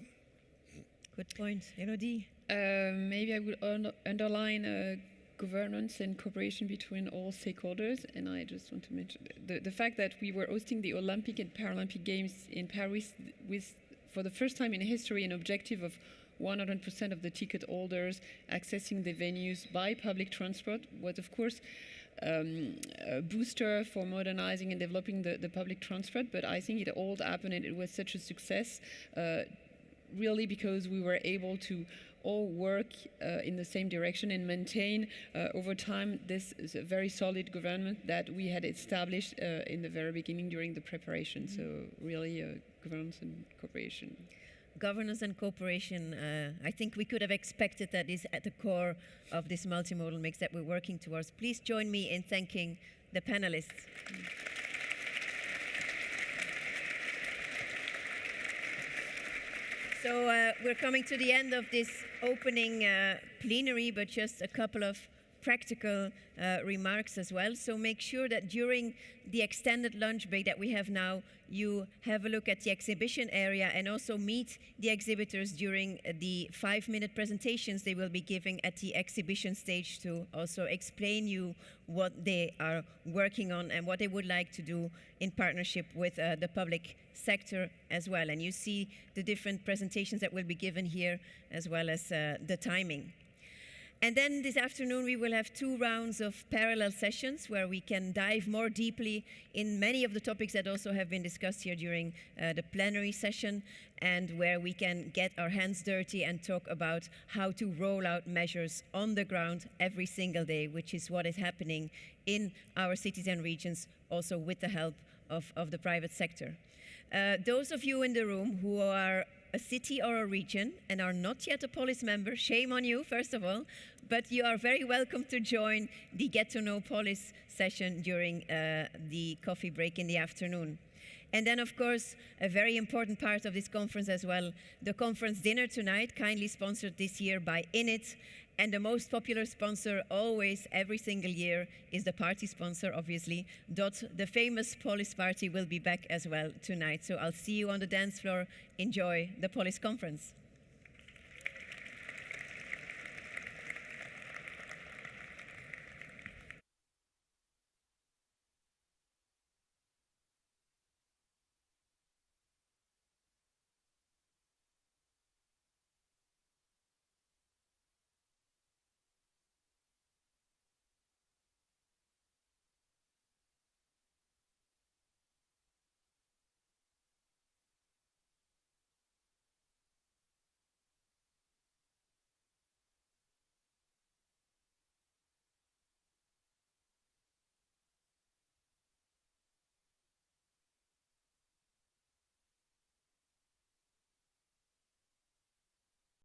Good point. Elodie?
Maybe I would underline governance and cooperation between all stakeholders, and I just want to mention the fact that we were hosting the Olympic and Paralympic Games in Paris with, for the first time in history, an objective of 100% of the ticket holders accessing the venues by public transport was, of course, a booster for modernizing and developing the public transport, but I think it all happened and it was such a success really because we were able to all work in the same direction and maintain over time this is a very solid government that we had established in the very beginning during the preparation. So really governance and cooperation.
Governance and cooperation, I think we could have expected that is at the core of this multimodal mix that we're working towards. Please join me in thanking the panelists. So we're coming to the end of this opening plenary, but just a couple of practical remarks as well. So make sure that during the extended lunch break that we have now, you have a look at the exhibition area and also meet the exhibitors during the 5-minute presentations they will be giving at the exhibition stage to also explain you what they are working on and what they would like to do in partnership with the public sector as well. And you see the different presentations that will be given here as well as the timing. And then this afternoon we will have 2 rounds of parallel sessions where we can dive more deeply in many of the topics that also have been discussed here during the plenary session, and where we can get our hands dirty and talk about how to roll out measures on the ground every single day, which is what is happening in our cities and regions, also with the help of the private sector. Those of you in the room who are a city or a region and are not yet a POLIS member, shame on you, first of all, but you are very welcome to join the Get to Know POLIS session during the coffee break in the afternoon. And then, of course, a very important part of this conference as well, the conference dinner tonight, kindly sponsored this year by Init. And the most popular sponsor always, every single year, is the party sponsor, obviously. DOT, the famous POLIS party, will be back as well tonight. So I'll see you on the dance floor. Enjoy the POLIS conference.